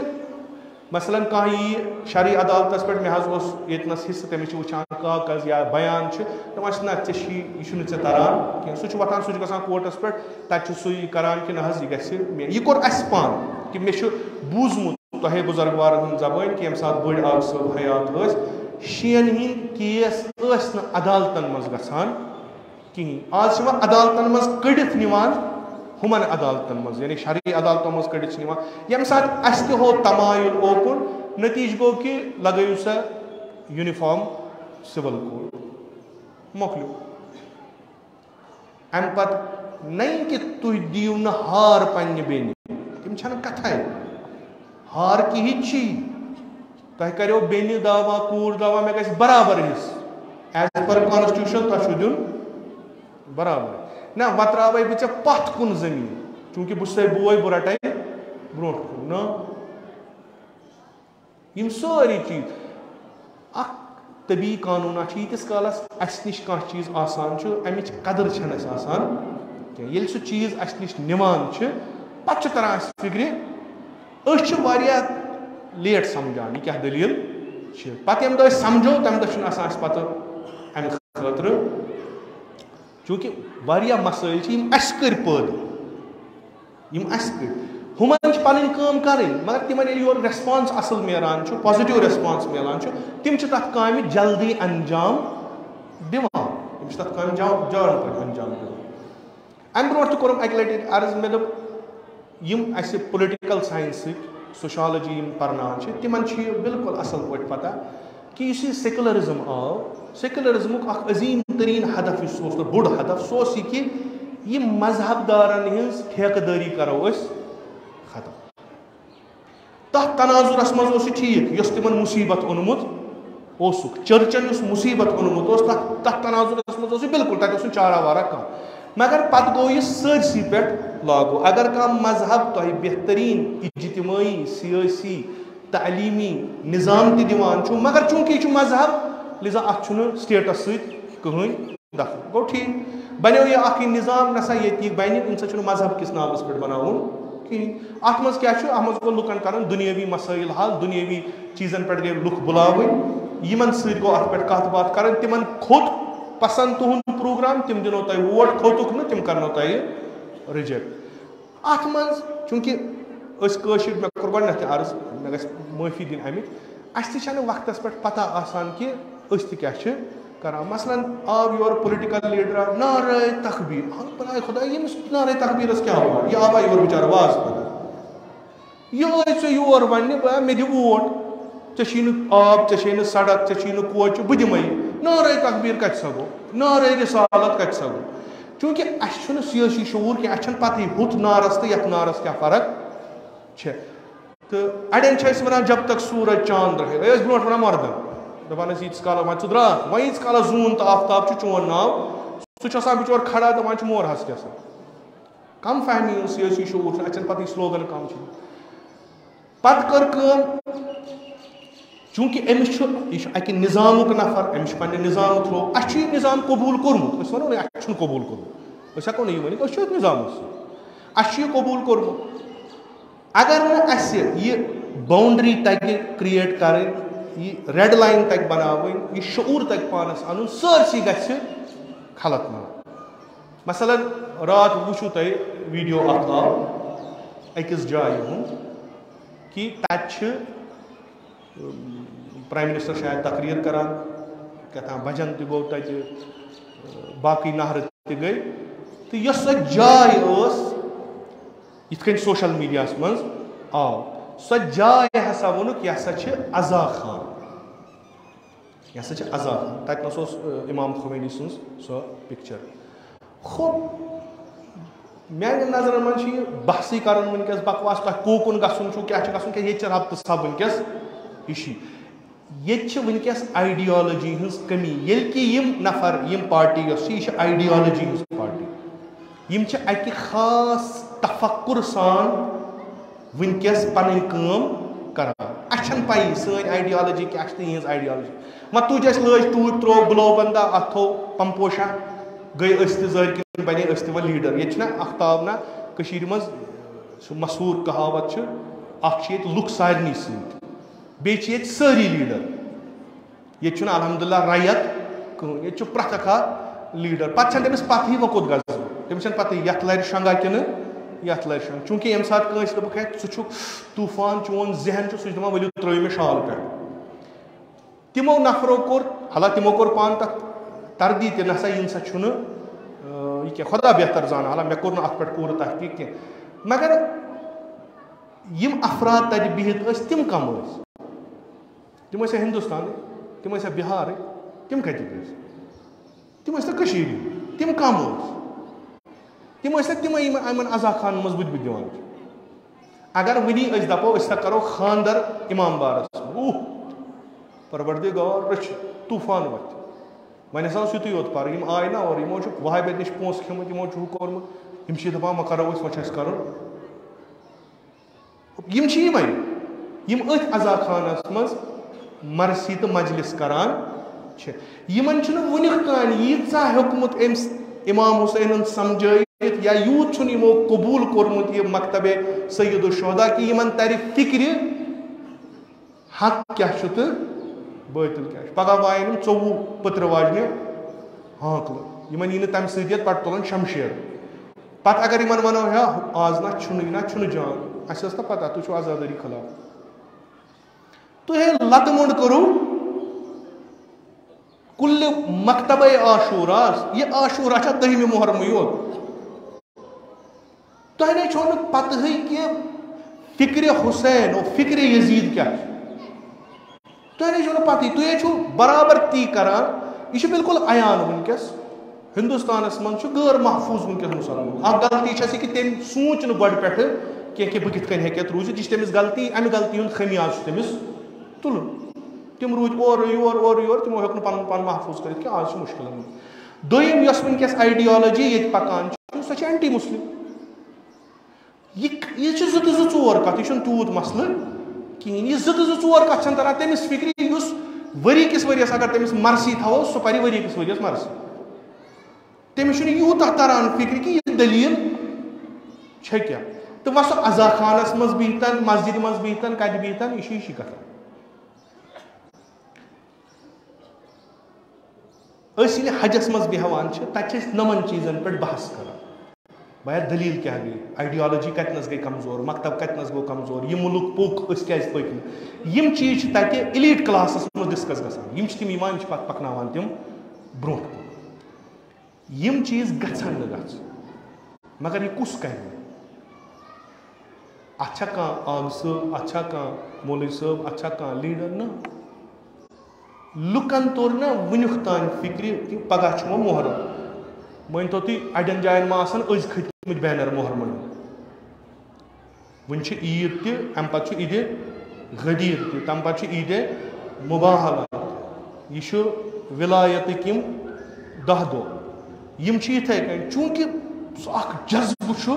مثلاً کانٛہہ شرعی عدالتس پٮ۪ٹھ مےٚ حظ اوس ییٚتنس حصہٕ تٔمِس چھِ وٕچھان کاغذ یا بیان چھِ دَپان چھِ نہ ژےٚ چھی یہِ چھُنہٕ ژےٚ تران کینٛہہ سُہ چھُ وۄتھان سُہ چھُ گژھان کوٹس پٮ۪ٹھ تَتہِ چھُ سُے کران کہِ نہ حظ یہِ گژھِ مےٚ یہِ کوٚر اَسہِ پانہٕ کہِ مےٚ چھُ بوٗزمُت تۄہے بُزرگوارن ہٕنٛز زبٲنۍ کہِ ییٚمہِ ساتہٕ بٔڑۍ آب صٲب حیات ٲسۍ شِیَن ہٕنٛدۍ کیس ٲسۍ نہٕ عدالتن منٛز گژھان کِہیٖنۍ آز چھِ وۄنۍ عدالتن منٛز کٔڑِتھ نِوان ہُمن عدالتن منٛز یعنی شرعی عدالتو منٛز کٔڑِتھ چھِ نِوان ییٚمہِ ساتہٕ اَسہِ تہِ ہوو تمایُل اوکُن نتیٖجہٕ گوٚو کہِ لگٲیِو سا یوٗنِفارم سِول کوڈ مۄکلیو اَمہِ پتہٕ نَے کہِ تُہۍ دِیِو نہٕ ہار پننہِ بیٚنہِ تِم چھنہٕ کتھے ہار کِہی چھی تۄہہِ کریو بیٚنہِ دعوا کوٗر دعوا مےٚ گژھِ برابر حِصہٕ ایز پر کانسٹیوٗشن تۄہہِ چھُو دیُن برابر نہ وۄنۍ تراوے بہٕ ژےٚ پتھ کُن زٔمیٖن چوٗنٛکہِ بہٕ چھُسے بوے بہٕ رٹے برونٛٹھ کُن نہ یِم سٲری چیٖز اکھ طبی قانوٗنا چھُ ییٖتِس کالس اَسہِ نِش کانٛہہ چیٖز آسان چھُ اَمِچ قدٕر چھنہٕ اَسہِ آسان کینٛہہ ییٚلہِ سُہ چیٖز اَسہِ نِش نِوان چھِ پتہٕ چھُ تران اَسہِ فِکرِ أسۍ چھِ واریاہ لیٹ سمجھان یہِ کیٛاہ دٔلیٖل چھِ پتہٕ ییٚمہِ دۄہ أسۍ سمجھو تمہِ دۄہ چھُنہٕ آسان اَسہِ پتہٕ اَمہِ خٲطرٕ چوٗنٛکہِ واریاہ مسٲیل چھِ یِم اَسہِ کٔرۍ پٲدٕ یِم اَسہِ کٔرۍ ہُمن چھِ پنٕنۍ کٲم کرٕنۍ مگر تِمن ییٚلہِ یورٕ ریسپانس اصٕل میلان چھُ پازِٹِو ریسپانس میلان چھُ تِم چھِ تتھ کامہِ جلدی انجام دِوان تِم چھِ تتھ کامہِ جان پٲٹھۍ انجام دِوان امہِ برونٛٹھ تہِ کوٚرُم اکہِ لٹہِ عرض مےٚ دوٚپ یِم اَسہِ پُلٹِکل ساینسٕکۍ سوشالجی یِم پرناوان چھِ تِمن چھُ یہِ بالکُل اصٕل پٲٹھۍ پتہ کہِ یُس یہِ سیکولرزم آو سیکولرزمُک اکھ عظیٖم تریٖن ہدف یُس اوس تہٕ بوٚڑ ہدف سُہ اوس یہِ کہِ یہِ مذہب دارن ہٕنٛز ٹھیکہٕ دٲری کرو أسۍ ختم تتھ تناظرس منٛز اوس یہِ ٹھیٖک یۄس تِمن مُصیبت اوٚنمُت اوسُکھ چرچن یُس مُصیبت اوٚنمُت اوس تتھ تناظرس منٛز اوس یہِ بالکُل تتہِ اوس نہٕ چارا وارا کانٛہہ مگر پتہٕ گوٚو یہِ سٲرسٕے پٮ۪ٹھ لاگوٗ اگر کانٛہہ مذہب تۄہہِ بہتریٖن اجتمٲعی سیٲسی تعلیٖمی نظام تہِ دِوان چھُ مگر چوٗنٛکہِ یہِ چھُ مذہب لِذا اتھ چھُنہٕ سٹیٹس سۭتۍ کٕہٕنۍ دخل گوٚو ٹھیٖک بنیو یہِ اکھ یہِ نظام نسا ییٚتہِ بنہِ اَمہِ سۭتۍ چھُنہٕ مذہب کِس ناوس پٮ۪ٹھ بناوُن کِہیٖنۍ اتھ منٛز کیٛاہ چھُ اتھ منٛز گوٚو لُکن کرُن دُنیٲوی مسٲیل حل دُنیٲوی چیٖزن پٮ۪ٹھ گٔے لُکھ بُلاوٕنۍ یِمن سۭتۍ گوٚو اتھ پٮ۪ٹھ کتھ باتھ کرٕنۍ تِمن کھوٚت پسنٛد تُہُنٛد پروگرام تِم دِنو تۄہہِ ووٹ کھوٚتُکھ نہٕ تِم کرنو تۄہہِ رِجیکٹ اتھ منٛز چوٗنٛکہِ أسۍ کٲشِر مےٚ کوٚر گۄڈٕنیتھ تہِ عرض مےٚ گژھِ معٲفی دِنۍ امیِچ اَسہِ تہِ چھنہٕ وقتس پٮ۪ٹھ پتہ آسان کہِ أسۍ تہِ کیٛاہ چھِ کران مثلاً آو یورٕ پُلٹِکل لیٖڈرا نعرے تکبیٖر بناے خۄدا ییٚمِس نعرے تکبیٖرس کیٛاہ ووٚن یہِ آوا یورٕ بِچارٕ واز پتہٕ یہِ ٲسۍ ژےٚ یور وَننہِ مےٚ دِ ووٹ ژےٚ چھی نہٕ آب ژےٚ چھے نہٕ سڑک ژےٚ چھی نہٕ کوچہِ بہٕ دِمے نعرے تکبیٖر کتہِ سا گوٚو نعرے رِسالت کتہِ سا گوٚو چوٗنٛکہِ اَسہِ چھُنہٕ سِیٲسی شعوٗر کینٛہہ اَسہِ چھنہٕ پتہٕے ہُتھ نارس تہٕ یتھ نارس کیٛاہ فرق چھےٚ تہٕ اڑٮ۪ن چھِ أسۍ ونان جب تک سورج چاند رہے أسۍ ٲسۍ برونٛٹھ ونان مردن دپان ٲسۍ ییٖتِس کالس وۄنۍ ژٕ درٛاکھ وۄنۍ ییٖتِس کالس زوٗن تہٕ آفتاب چھُ چون ناو سُہ چھُ آسان بِچور کھڑا دپان چھُ مورہس کیٛاہ سا کم فہمی ہُنٛد سِیٲسی شعوٗر چھُ اَسہِ چھنہٕ پتہٕ سلوگن کم چھِ پتہٕ کٔر کٲم چوٗنٛکہِ أمِس چھُ یہِ چھُ اکہِ نظامُک نفر أمِس چھُ پننہِ نظام تھرٛوٗ اَسہِ چھُ یہِ نظام قبوٗل کوٚرمُت أسۍ ونو نہٕ اَسہِ چھُنہٕ قبوٗل کوٚرمُت أسۍ ہٮ۪کو نہٕ یہِ ؤنِتھ أسۍ چھِ أتھۍ نظامس سۭتۍ اَسہِ چھُ یہِ قبوٗل کوٚرمُت اگر نہٕ اَسہِ یہِ باونڈری تگہِ کریٹ کرٕنۍ یہِ ریڈ لایِن تگہِ بناوٕنۍ یہِ شعوٗر تگہِ پانس انُن سٲرسٕے گژھِ خلق منٛز مثلاً راتھ وٕچھِو تۄہہِ ویٖڈیو اکھ آو أکِس جایہِ ہُنٛد کہِ تتہِ چھِ پرایم منسٹر شاید تقریٖر کران کیٛاہ تام بجن تہِ گوٚو تتہِ باقٕے نہرٕ تہِ گٔے تہٕ یۄس سۄ جاے ٲس یِتھ کٔنۍ سوشل میٖڈیاہس منٛز آو سۄ جاے ہسا ووٚنُکھ یہِ ہسا چھِ عزا خان یہِ ہسا چھِ عزا خان تتہِ نس اوس امام خمینی سٕنٛز سۄ پکچر خوب میانٮ۪ن نظرن منٛز چھِ یہِ بحثٕے کرُن ؤنکیٚس بکواس تۄہہِ کوکُن گژھُن چھُ کیٛاہ چھُ گژھُن کیٛازِ ییٚتہِ چھِ ربطہٕ سب ؤنکیٚس ہِشی ییٚتہِ چھِ ؤنکیٚس آیڈیالجی ہٕنٛز کٔمی ییٚلہِ کہِ یِم نفر یِم پارٹی یۄس چھِ یہِ چھِ آیڈیالجی ہٕنٛز پارٹی یِم چھِ اکہِ خاص تفکُر سان ؤنکیٚس پنٕنۍ کٲم کران اَسہِ چھنہٕ پایی سٲنۍ آیڈیالجی کیٛاہ چھِ تہٕ یِہٕنٛز آیڈیالجی وۄنۍ تُج اَسہِ لٲج ٹوٗپۍ ترٛوو گُلو بندا اَتھ تھوٚو پمپوشا گٔے أسۍ تہِ زٲرۍ کِنۍ بنے أسۍ تہِ وۄنۍ لیٖڈر ییٚتہِ چھُنہ اکھ تاونا کٔشیٖرِ منٛز سُہ مشہوٗر کہاوت چھِ اکھ چھِ ییٚتہِ لُکھ سارنٕے سۭتۍ بیچ یہ ساری لیڈر یہ چھُنہٕ الحمدللہ رایت کٕہٕنۍ ییٚتہِ چھُ پرٛٮ۪تھ اکھ لیڈر پتہٕ چھنہٕ تٔمِس پتہٕے وۄنۍ کوٚت گژھٕ بہٕ تٔمِس چھنہٕ پتہٕے یتھ لرِ شنگا کِنہٕ یتھ لرِ شنگا چوٗنٛکہِ ییٚمہِ ساتہٕ کٲنٛسہِ دوٚپُکھ ہے ژٕ چھُکھ طوٗفان چون ذہن چھُ سُہ چھُ دپان ؤلِو ترٛٲیِو مےٚ شال پٮ۪ٹھ تِمو نفرو کوٚر حالانکہِ تِمو کوٚر پانہٕ تتھ تردی تہِ نسا یہِ نسا چھُنہٕ یہ کیا خدا بہتر زانان حالانکہ مےٚ کوٚر نہٕ اتھ پٮ۪ٹھ پوٗرٕ تحقیٖق کینٛہہ مگر یِم افراد تتہِ بِہِتھ ٲسۍ تِم کم ٲسۍ تِم ٲسیا ہندوستانٕکۍ تِم ٲسیا بِہارٕکۍ تِم کتِکۍ ٲسۍ تِم ٲسۍ نہ کٔشیٖرِ ہِنٛدۍ تِم کم ٲسۍ تِم ٲسۍ نہ تِمے یِمن عزا خانن منٛز بُتھِ بُتھِ دِوان چھِ اگر وٕنی أسۍ دپو أسۍ ہسا کرو خاندر امام بارس پروردگار رٔچھِ طوٗفان وتھِ وۄنۍ ہسا اوس یُتُے یوت پَرٕ یِم آے نہ اور یِمو چھُ وہابیت نِش پونٛسہٕ کھیوٚمُت یِمو چھُ ہُہ کوٚرمُت یِم چھِ دپان وۄنۍ کرو أسۍ وۄنۍ چھُ اَسہِ کرُن یِم چھِ یِمے یِم أتھۍ عزا خانس منٛز مرثی تہٕ مجلس کران چھِ یِمن چھُنہٕ وُنیُک تانۍ ییٖژاہ ہیوٚکمُت أمِس امام حُسینن سمجھٲیِتھ یا یوٗت چھُنہٕ یِمو قبوٗل کوٚرمُت یہِ مکتبے سید الشہدا کہِ یِمن ترِ فِکرِ حق کیاہ چھُ تہٕ بٲطل کیاہ چھُ پگہہ وایَن یِم 24 پٔترٕ واجنہِ ہانٛکلہٕ یِمن یی نہٕ تمہِ سۭتۍ یتھ پتہٕ تُلن شمشیر پتہٕ اگر یِمن ونو ہے آز نہ چھُنہٕ جان اَسہِ ٲس نہ پتہ تُہۍ چھِو آزادٲری خلاف تُہۍ لتہٕ موٚنٛڈ کٔرِو کُلہِ مکتبے عاشوٗراہس یہِ عاشوٗرا چھا 10مہِ محرمٕے یوت تۄہہِ نَے چھو نہٕ پتہٕے کہِ فِکرِ حُسین اور فِکرِ یزیٖد کیاہ چھُ تۄہہِ نَے چھو نہٕ پتہٕے تُہۍ چھِو برابر تی کران یہِ چھُ بالکل عیان وٕنکیٚس ہندوستانس منٛز چھُ غٲر محفوٗظ وٕنکیٚس مُسلمان اکھ غلطی چھس یہِ کہِ تٔمۍ سوٗنٛچ نہٕ گۄڈٕ پٮ۪ٹھٕ کینٛہہ کہِ بہٕ کِتھ کٔنۍ ہیٚکہِ یتھ روٗزِتھ یہِ چھِ تٔمِس غلطی امہِ غلطی ہُنٛد خمیاز چھُ تٔمِس تُلُن تِم روٗدۍ اورٕ یور تِمو ہیوٚک نہٕ پنُن پان محفوٗظ کٔرِتھ کینٛہہ آز چھُ مُشکِلن منٛز دوٚیِم یۄس وٕنکیٚس آیڈیالجی ییٚتہِ پکان چھِ سۄ چھِ اینٹی مُسلِم یہِ چھِ 2 تہٕ 4 کتھ یہِ چھُنہٕ تیوٗت مسلہٕ کِہیٖنۍ یہِ 2 تہٕ 4 کتھ چھنہٕ تران تٔمِس فِکرِ یُس ؤری کِس ؤرِیَس اگر تٔمِس مرثی تھاوو سُہ پرِ ؤری کِس ؤرِیَس مرثی تٔمِس چھُنہٕ یوٗتاہ تران فِکرِ کہِ یہِ دٔلیٖل چھےٚ کیٛاہ تہٕ وۄنۍ سُہ عزا خانس منٛز بِہتن مسجدِ منٛز بِہتن کتہِ بِہتن یہِ چھِ کتھ أسۍ ییٚلہِ حجس منٛز بیٚہوان چھِ تتہِ چھِ أسۍ نَمن چیٖزن پٮ۪ٹھ بحث کران بیا دٔلیٖل کیٛاہ گٔے آیڈیالجی کتنس گٔے کمزور مکتب کتنس گوٚو کمزور یہِ مُلک پوٚک أسۍ کیازِ پٔکۍ نہٕ یِم چیٖز چھِ تتہِ الیٖٹ کلاسس منٛز ڈسکس گژھان یِم چھِ تِم یِوان یِم چھِ پتہٕ پکناوان تِم برونٛٹھ کُن یِم چیٖز گژھن نہٕ گژھٕنۍ مگر یہِ کُس کرِ اتھ چھا کانٛہہ آغا صٲب اتھ چھا کانٛہہ مولوی صٲب اتھ چھا کانٛہہ لیڈر نہ لُکن توٚر نہ وُنیُک تانۍ فِکرِ کہِ پگہہ چھُ وۄنۍ محرم مٲنۍتو تُہۍ اڑٮ۪ن جاین ما آسن أزۍ کھٔتۍمٕتۍ بینر محرمن وۄنۍ چھِ عیٖد تہِ امہِ پتہٕ چھُ عیٖدِ غدیٖر تہِ تمہِ پتہٕ چھُ عیٖدِ مُباہلہ یہِ چھُ ولایتٕکۍ یِم 10 دۄہ یِم چھِ یِتھے کٔنۍ چوٗنٛکہِ سُہ اکھ جذبہٕ چھُ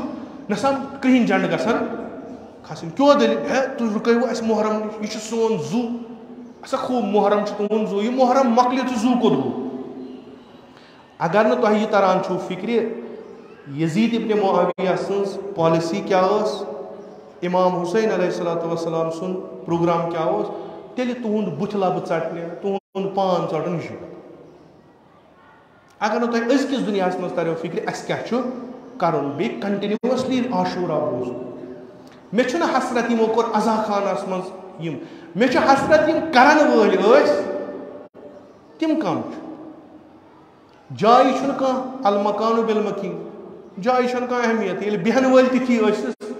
نہ سا کرٛہِنۍ جنڈٕ گژھن کھسٕنۍ کیٛاہ دٔلیٖل ہے تُہۍ رُکٲیوٕ اَسہِ محرم نِش یہِ چھُ سون زُو اچھا خوٗب محرم چھُ تُہُنٛد زُو یہِ محرم مۄکلہِ تہٕ زُو کوٚت گوٚو اگر نہٕ تۄہہِ یہِ تران چھُو فِکرِ یزیٖد ابنِ معاویہ سٕنٛز پالسی کیٛاہ ٲس امام حُسین علیہ الصلوٰتُ وسلام سُنٛد پروگرام کیٛاہ اوس تیٚلہِ تُہُنٛد بُتھِ لبہٕ ژٹنہِ تُہُنٛد پان ژٹُن یہِ چھُ اگر نہٕ تۄہہِ أزکِس دُنیاہس منٛز تریو فِکرِ اَسہِ کیٛاہ چھُ کرُن بیٚیہِ کنٹِنیوسلی عاشوٗرا بوزُن مےٚ چھُنہٕ حسرت یِمو کوٚر عزا خانس منٛز یِم مےٚ چھُ حسرت یِم کرن وٲلۍ ٲسۍ تِم کم چھِ جایہِ چھُنہٕ کانٛہہ المکانُ بالمکین جایہِ چھنہٕ کانٛہہ اہمیت ییٚلہِ بیٚہن وٲلۍ تِتھی ٲسِس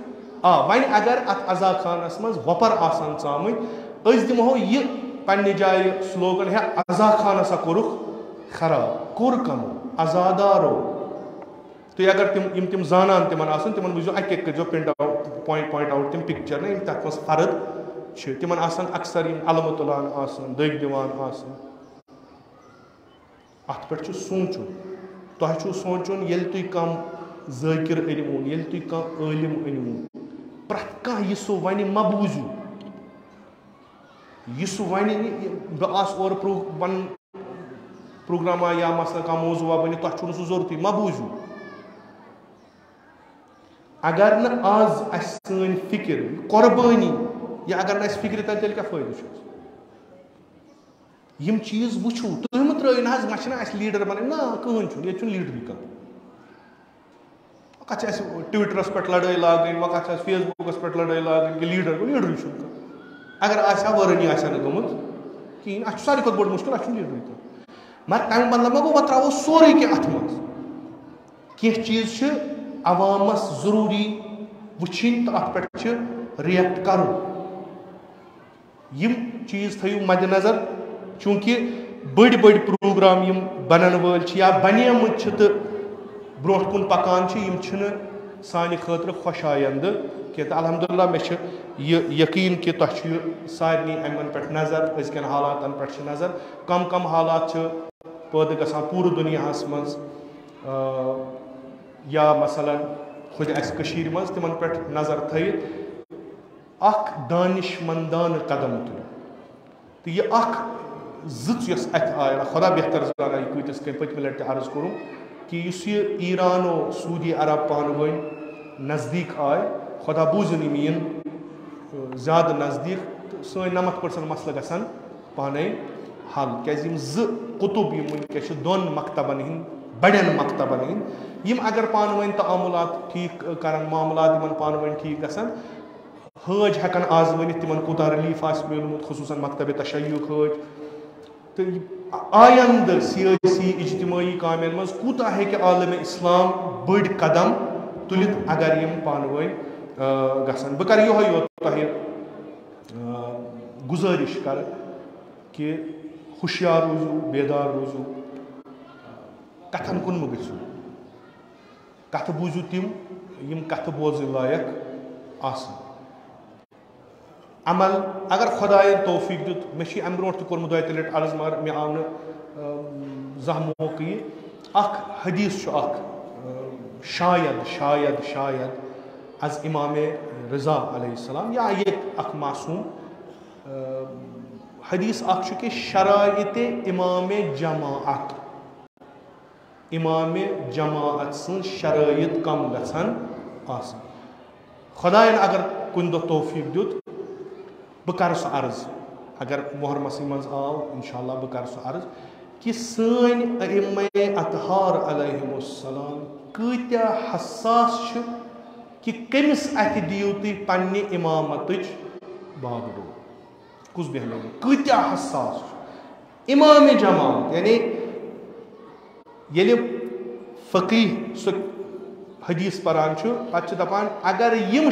وۄنۍ اگر اتھ عزا خانس منٛز وۄپر آسن ژامٕتۍ أسۍ دِمہو یہِ پننہِ جایہِ سلوگن ہے عزا خان ہسا کوٚرُکھ خراب کوٚر کمو عزادارو تُہۍ اگر تِم زانان تِمن آسن تِمن وٕچھزیو اکہِ اکہِ کٔرزیو پرنٹ آوُٹ پویِنٹ آوُٹ تِم پکچر نہ یِم تتھ منٛز فرد چھِ تِمن آسن اکثر یِم علمہٕ تُلان آسان دٔگۍ دِوان آسان اتھ پٮ۪ٹھ چھُ سونٛچُن تۄہہِ چھُو سونٛچُن ییٚلہِ تُہۍ کانٛہہ ذٲکِر أنۍوُن ییٚلہِ تُہۍ کانٛہہ عٲلِم أنۍوُن پرٛٮ۪تھ کانٛہہ یہِ سُہ وَنہِ مہ بوٗزِو یہِ سُہ وَنہِ بہٕ آسہٕ اورٕ پنُن پروگراما یا مثلاً کانٛہہ موضوٗعا بٔنِتھ تۄہہِ چھُو نہٕ سُہ ضروٗرتٕے مہ بوٗزِو اگر نہٕ آز اَسہِ سٲنۍ فِکِر قۄربٲنی یا اگر نہ فکر تل تیل کیا فائدہ یم چیز وچھو تھی مت ترٲیِو نہ حظ مہ چھِنہ اَسہِ لیٖڈر بنٕنۍ نہ کٕہٕنۍ چھُنہٕ ییٚتہِ چھُنہٕ لیٖڈرٕے کانٛہہ وۄنۍ کَتھ چھِ اَسہِ ٹُوِٹرَس پٮ۪ٹھ لڑٲے لاگٕنۍ وۄنۍ کَتھ چھِ اَسہِ فیس بُکَس پٮ۪ٹھ لڑٲے لاگٕنۍ کہِ لیٖڈر گوٚو لیٖڈرٕے چھُنہٕ کانٛہہ اگر آسہِ ہا وٲرٲنی آسہِ ہا نہٕ گٔمٕژ کِہیٖنۍ اَسہِ چھُ ساروی کھۄتہٕ بوٚڑ مُشکِل اَسہِ چھُنہٕ لیٖڈرٕے کانٛہہ مگر تَمہِ بدلہٕ ما گوٚو وۄنۍ ترٛاوو سورُے کینٛہہ اَتھ منٛز کینٛہہ چیٖز چھِ عوامَس ضروٗری وٕچھِنۍ تہٕ اَتھ پٮ۪ٹھ چھِ رِیَکٹ کَرُن یم چیٖز تھٲیِو مدِ نظر چوٗنٛکہِ بٔڑۍ بٔڑۍ پروگرام یم بنن وٲلۍ چھِ یا بنیمٕتۍ چھِ تہٕ برونٛٹھ کُن پکان چھِ یم چھِنہٕ سانہِ خٲطرٕ خۄش آیندٕ کینٛہہ تہٕ الحمدللہ مےٚ چھِ یہِ یقیٖن کہِ تۄہہِ چھُ سارنٕے یِمن پٮ۪ٹھ نظر أزکٮ۪ن حالاتن پٮ۪ٹھ چھِ نظر کم کم حالات چھِ پٲدٕ گژھان پوٗرٕ دُنیاہس منٛز یا مثلاً خۄد اَسہِ کٔشیٖرِ منٛز تِمن پٮ۪ٹھ نظر تھٲیِتھ اکھ دانشمندانہٕ قدم تُلہِ تہٕ یہِ اکھ زٕژ یۄس اَتہِ آیہِ خۄدا بہتر زانان یہِ کۭتِس کٔنۍ پٔتمہِ لٹہِ تہِ عرض کوٚرُم کہِ یُس یہِ ایران و سعوٗدی عرب پانہٕ ؤنۍ نزدیٖک آے خۄدا بوٗزِن یِم یِن زیادٕ نزدیٖک تہٕ سٲنۍ 90% مسلہٕ گژھن پانے حل کیازِ یِم زٕ قطب یِم وٕنکیٚس چھِ دۄن مکتبن ہٕنٛدۍ بڑٮ۪ن مکتبن ہٕنٛدۍ یِم اگر پانہٕ ؤنۍ تعاملات ٹھیٖک کرن معاملات یِمن پانہٕ ؤنۍ ٹھیٖک گژھن حٲج ہٮ۪کن آز ؤنِتھ تِمن کوٗتاہ رِلیٖف آسہِ میوٗلمُت خصوٗصن مکتبِ تشیُک حٲج تہٕ آیندٕ سیٲسی اجتمٲعی کامٮ۪ن منٛز کوٗتاہ ہیٚکہِ عالمِ اسلام بٔڑۍ قدم تُلِتھ اگر یِم پانہٕ ؤنۍ گژھن بہٕ کرٕ یِہوے یوت تۄہہِ گُزٲرِش کرٕ کہِ ہوشیار روٗزِو بیدار روٗزِو کتھن کُن مہٕ گٔژھِو کتھٕ بوٗزِو تِم یِم کتھٕ بوزٕنۍ لایق آسن عمل اگر خۄدایَن توفیٖق دیُت مےٚ چھِ اَمہِ برونٛٹھ تہِ کوٚرمُت دۄیہِ ترٛےٚ لٹہِ عرض مگر مےٚ آو نہٕ زانٛہہ موقعہٕ یہِ اکھ حدیٖث چھُ اکھ شاید از امامِ رضا علیہ السلام یا ییٚتہِ اکھ معصوٗم حدیٖث اکھ چھُ کہِ شرایطِ امامِ جماعت سٕنٛز شرٲیط کم گژھن آسٕنۍ خۄدایَن اگر کُنہِ دۄہ توفیٖق دیُت بہٕ کرٕ سُہ عرض اگر محرمسٕے منٛز آو انشاء اللہ بہٕ کرٕ سُہ عرض کہِ سٲنۍ ائمہ اطہار علیہم السلام کۭتیاہ حساس چھِ کہِ کٔمِس اَتھِ دِیِو تُہۍ پننہِ امامتٕچ باغڈور کُس بیٚہنٲوِو کۭتیاہ حساس چھُ امامِ جماعت یعنی ییٚلہِ فقیٖح سُہ حدیٖث پران چھُ پتہٕ چھِ دپان اگر یِم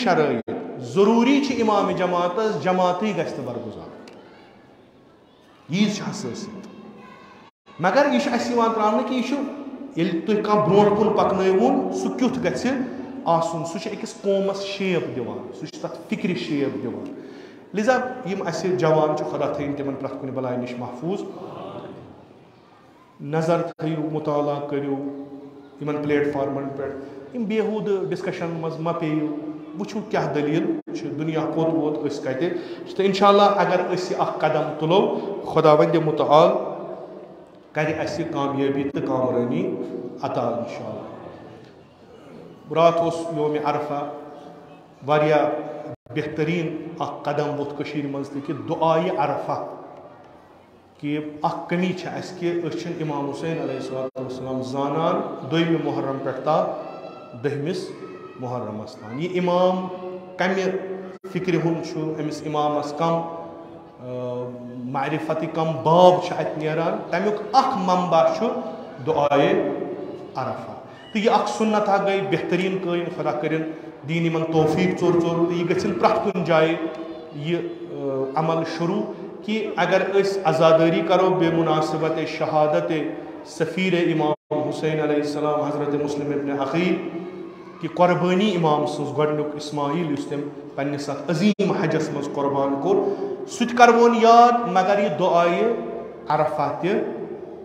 شرٲیط ضروٗری چھِ امامِ جماعتس جماعتٕے گژھِ نہٕ برگُزار ییٖژ چھِ حسٲسیت مگر یہِ چھُ اَسہِ یِوان ترٛاونہٕ کہِ یہِ چھُ ییٚلہِ تُہۍ کانٛہہ برونٛٹھ کُن پکنٲوُن سُہ کیُتھ گژھِ آسُن سُہ چھُ أکِس قومس شیپ دِوان سُہ چھُ تتھ فکرِ شیپ دِوان لِذا یِم اَسہِ جوان چھِ خۄدا تھٲیِن تِمن پرٛٮ۪تھ کُنہِ بلاے نِش محفوٗظ نظر تھٲیِو مُطالعہ کٔرِو یِمن پلیٹ فارمن پٮ۪ٹھ یِم بےحوٗدٕ ڈسکشن منٛز مہ پیٚیِو وٕچھِو کیٛاہ دٔلیٖل چھِ دُنیا کوٚت ووت أسۍ کتہِ تہٕ انشاء اللہ اگر أسۍ یہِ اکھ قدم تُلو خۄدا وندِ مُتعال کرِ اَسہِ کامیٲبی تہٕ کامرٲنی عطا انشاء اللہ راتھ اوس یومِ عرفہ واریاہ بہتریٖن اکھ قدم ووٚتھ کٔشیٖرِ منٛز تہِ کہِ دُعایہِ عرفہ کہِ اکھ کٔمی چھِ اَسہِ کہِ أسۍ چھِنہٕ امام حُسین علیہ الصلوۃ والسلام زانان 2 محرم پٮ۪ٹھ تا 10 محرمس تام یہِ امام کمہِ فکرِ ہُنٛد چھُ أمِس امامس کم معرفتِ کم باب چھِ اَتہِ نیران تمیُک اکھ منبع چھُ دُعایہِ عرفہ تہٕ یہِ اکھ سُنت اکھ گٔے بہتریٖن قٲیِم خۄدا کٔرِن دِیِن یِمن توفیٖق ژوٚر ژوٚر تہٕ یہِ گژھِنۍ پرٛٮ۪تھ کُنہِ جایہِ یہِ عمل شروٗع کہِ اگر أسۍ عزادٲری کرو بے مُناسِبتِ شہادتِ سفیٖرِ امام حُسین علیہ السلام حضرت مسلم ابن عقیل کہِ قۄربٲنی امام سٕنٛز گۄڈنیُک اسماعیل یُس تٔمۍ پننِس اتھ عظیٖم حجس منٛز قۄربان کوٚر سُہ تہِ کرہون یاد مگر یہِ دُعایہِ عرفہ تہِ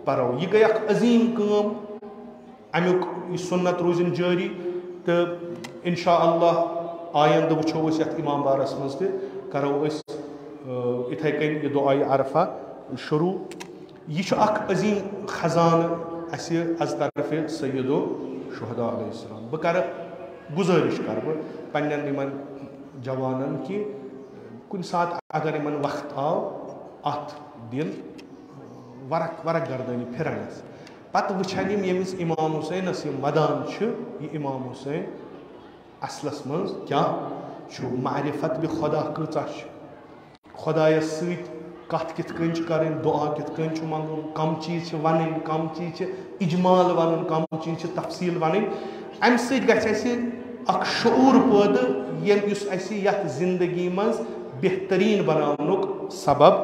پرو یہِ گٔے اکھ عظیٖم کٲم امیُک یہِ سُنت روٗزِن جٲری تہٕ انشاء اللہ آیندٕ وٕچھو أسۍ یتھ امام بارس منٛز تہِ کرو أسۍ یِتھے کٔنۍ یہِ دُعایہِ عرفہ شروٗع یہِ چھُ اکھ عظیٖم خزانہٕ اَسہِ از طرفہِ سیدو شہدا علیہ السلام بہٕ کرٕ گُزٲرِش کرٕ بہٕ پننٮ۪ن یِمن جوانن کہ کن سات اگر ان وقت آو ات دن ورق گردنی پھرنس پتہ وچھن یمس امام حسینس یہ مدان یہ امام حسین اصلس من کیا معرفت بہ خدا کۭژاہ خدایس ست کت کت کن کریں دعا کت کن منگن کم چیز ون کم چیز اجمال ون کم چیز تفصیل ون ام سی اخ شعور پید یس یت زندگی مز بہترین بنانک سبب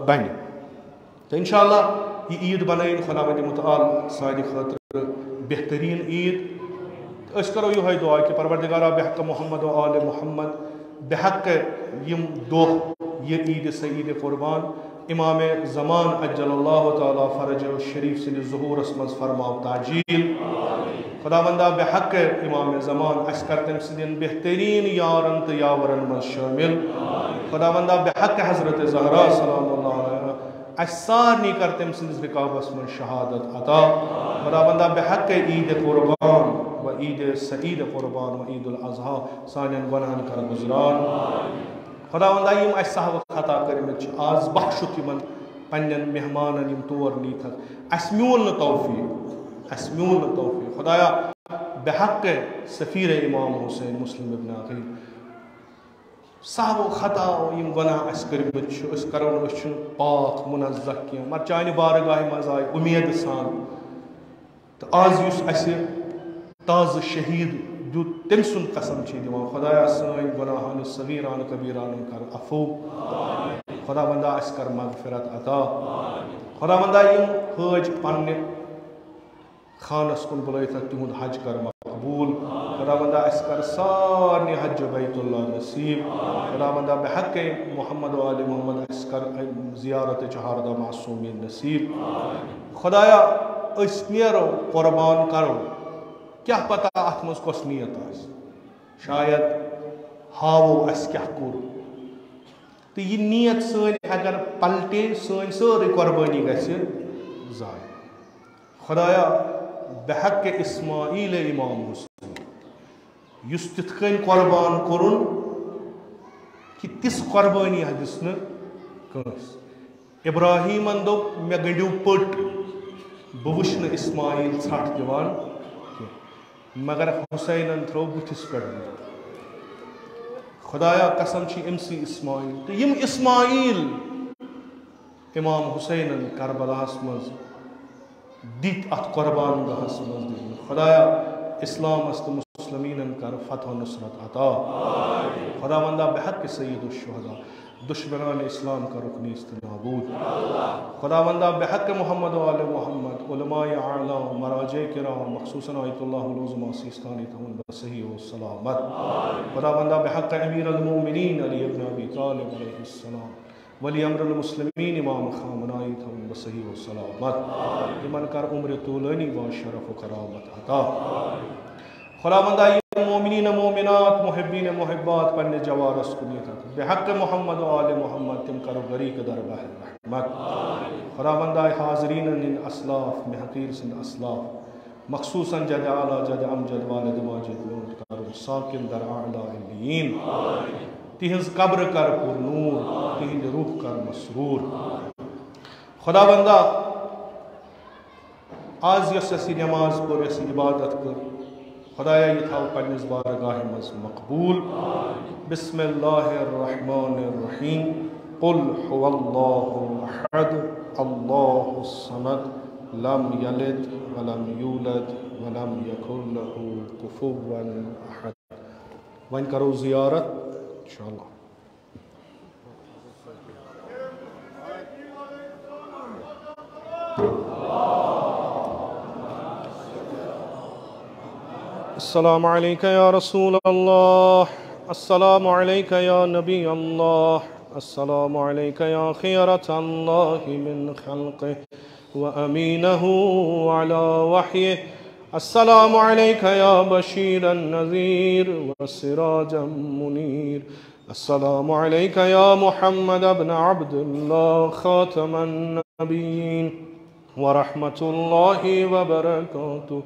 بن تو انشاءاللہ یہ عید بنائیں خدا وند متعال سانہ خاطر بہترین عید اس کرو یہ دعا کہ پروردگارہ بحق محمد و آل محمد بحق یم دہ یہ عید سعید قربان امام زمان اجل اللہ تعالی فرج شریف سند ظہورس مز فرماو تاجیل خدا وندہ بحق امام زمان اس کر تم سندین بہترین یارن تو یاورن مز شامل خدا وندہ بحق حضرت زہرا سلام اللہ علیہ اس سارنی کر تم سندس رکابس من شہادت عطا خدا وندہ بحق عید قربان و عید سعید قربان و عید الاضحیٰ سانین گناہن کر گزران خدا وندہ یم اس صحو خطا کرمت آز بخشت یمن پنن مہمانن یم تور نیتھ اس میول نہ توفیق خدایا بحق سفیر امام حسین مسلم ابن عقیل صحو خطا یم گناہ اس کرمت اس کرو نہ پاک منزہ کی مر چانہ بارگاہ مز آئی امید سان تو آز یس اس تاز شہید جو تم سن قسم چھ دیوان خدایا سن گناہان صغیران کبیران کر عفو خدا بندہ اس کر مغفرت عطا خدا بندہ یم حج پنہ خانس کن بلائیت تہد حج کر مقبول خدا بندہ اس کر سارنی حج بیت اللہ نصیب خدا بندہ بحق محمد و آل محمد اس کر زیارت چہاردہ معصومین نصیب خدایا اس نیرو قربان کرو کیا پتہ ات مز کس نیت آس شاید ہاو اس کیا کور تو یہ نیت سن اگر پلٹے سن ساری قربانی گژھِ ضائع خدایا بحق اسماعیل امام حسین یس تتھ کن قربان کورن کہ تس قربانی دس نس ابراہیمن دوپ مے گنڈیو پٹ بہ وچھ نہ اسماعیل ژھٹ دِوان مگر حسینن ترو بتس پہ خدایا قسم چھ امسی اسماعیل تو یم اسماعیل امام حسینن کربلاس مز دت ات قربان گاہس مز دت خدایا اسلام تو مسلمین کر فتح و نصرت عطا خدا وندہ بحق سید الشہداء دشمنان اسلام کا رکنیست نابود خدا وندہ بحق محمد و آل محمد علماء اعلیٰ مراجع کرام مخصوصاً آیت اللہ العظمى سیستانی تمن بصحیح و سلامت خدا وندہ بحق امیر المومنین علی ابن ابی طالب علیہ السلام ولی امر المسلمین امام خامنائی تمن بصحیح و سلامت امن کر عمر طولانی و شرف و کرامت عطا خدا وندہ مومنین مومنات محبین محبات پنہ جوارس کنیت بحق محمد و آل محمد تم کرو غریق در بحر رحمت خدا وندہ حاضرین ان اسلاف محقیر سند اسلاف مخصوصاً جد اعلیٰ جد امجد والد ماجد لوٹ کرو ساکن در اعلیٰ علیین تہنز قبر کر پر نور تہند روح کر مسرور خدا وندہ آز یس اسی نماز پر یس عبادت کر خدایا یہ تھاو پنیز بارگاہ مز مقبول بسم اللہ الرحمن الرحیم قل هو اللہ احد اللہ الصمد لم یلد ولم یولد ولم یکن له کفوا احد وین کرو زیارت انشاءاللہ السلام علیکہ یا رسول اللہ السلام علیکہ یا نبی اللہ السلام علیکہ یا خیرت اللہ من خلقہ وامینہ علی وحیہ السلام علیکہ یا بشیر النذیر وسراجا منیر السلام علیکہ یا محمد ابن عبد اللہ خاتم النبیین ورحمت اللہ وبرکاتہ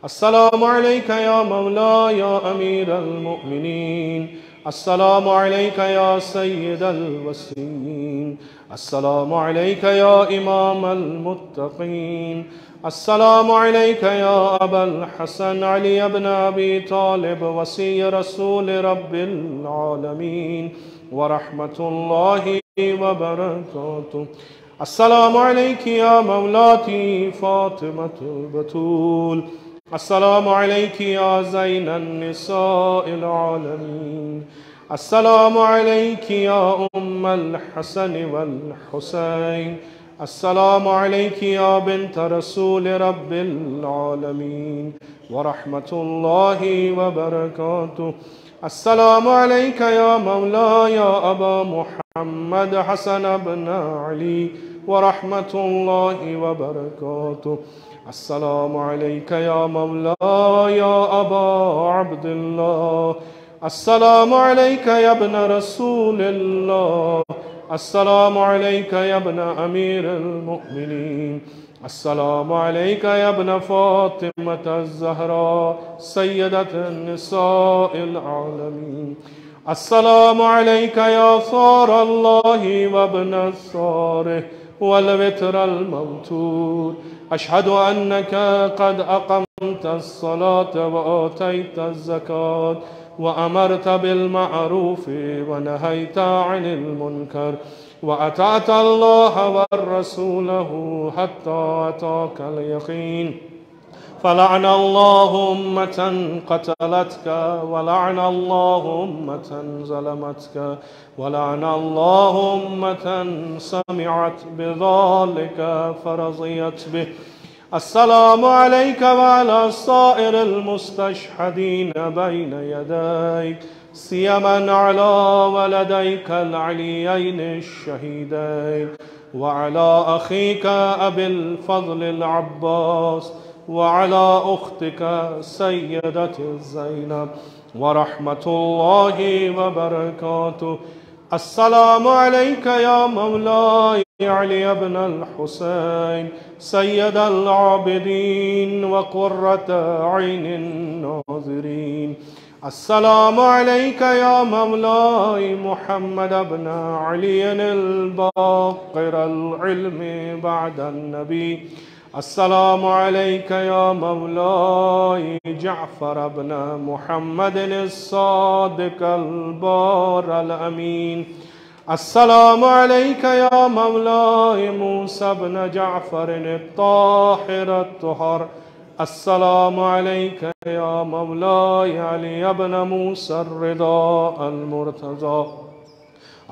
السلام عليك يا مولاي يا أمير المؤمنين. السلام عليك يا سيد الوسيين. السلام عليك يا إمام المتقين. السلام عليك يا أبا الحسن علي بن أبي طالب وصي رسول رب العالمين ورحمة الله وبركاته. السلام عليك يا مولاتي فاطمة البتول. السلام عليك يا زين النساء العالمين. السلام عليك يا أم الحسن والحسين. السلام عليك يا بنت رسول رب العالمين ورحمة الله وبركاته. السلام عليك يا مولاي يا أبا محمد حسن بن علي ورحمة الله وبركاته. السلام عليك يا مولاي يا أبا عبد الله. السلام عليك يا ابن رسول الله. السلام عليك يا ابن أمير المؤمنين. السلام عليك يا ابن فاطمة الزهراء سيدة النساء العالمين. السلام عليك يا ثار الله وابن الثاره والوتر الموتور. أشهد أنك قد أقمت الصلاة وآتيت الزكاة وأمرت بالمعروف ونهيت عن المنكر وأطعت الله ورسوله حتى أتاك اليقين. فلعن الله أمة قتلتك ولعن الله أمة ظلمتك ولعن الله أمة سمعت بذلك فرضيت به. السلام عليك وعلى سائر المستشهدين بين يديك سيما على ولديك العليين الشهيدين وعلى أخيك أبي الفضل العباس وعلى أختك سيدة زينب ورحمة الله وبركاته. السلام عليك يا مولاي علي بن الحسين سيد العابدين وقرة عين الناظرين. السلام عليك يا مولاي محمد بن علي الباقر العلم بعد النبي. السلام عليك يا مولاي جعفر بن محمد الصادق البار الأمين. السلام عليك يا مولاي موسى بن جعفر الطاهر الطهر. السلام عليك يا مولاي علي بن موسى الرضا المرتضى.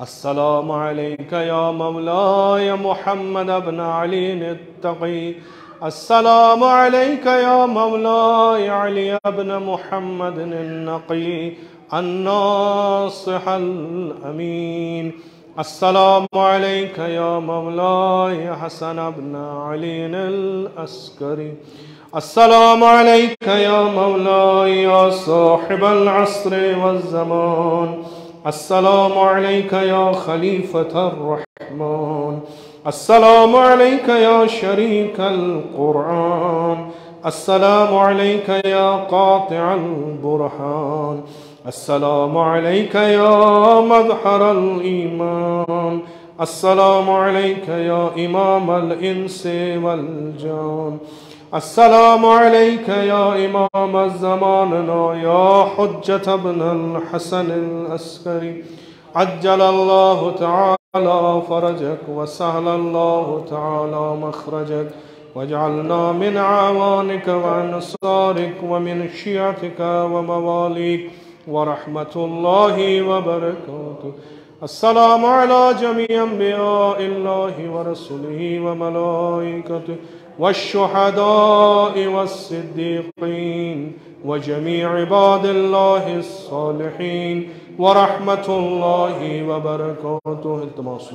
السلام عليك يا مولاي محمد بن علي التقي. السلام عليك يا مولاي علي بن محمد النقي الناصح الأمين. السلام عليك يا مولاي حسن بن علي الأسكري. السلام عليك يا مولاي يا صاحب العصر والزمان. السلام عليك يا خليفة الرحمن. السلام عليك يا شريك القرآن. السلام عليك يا قاطع البرهان. السلام عليك يا مظهر الإيمان. السلام عليك يا إمام الإنس والجان. السلام عليك يا إمام زماننا يا حجة بن الحسن العسكري. عجل الله تعالى فرجك وسهل الله تعالى مخرجك واجعلنا من عوانك وأنصارك ومن شيعتك ومواليك ورحمة الله وبركاته. السلام على جميع أنبياء الله ورسله وملائكته والشهداء والصديقين وجميع عباد الله الصالحين ورحمة الله وبركاته. التماس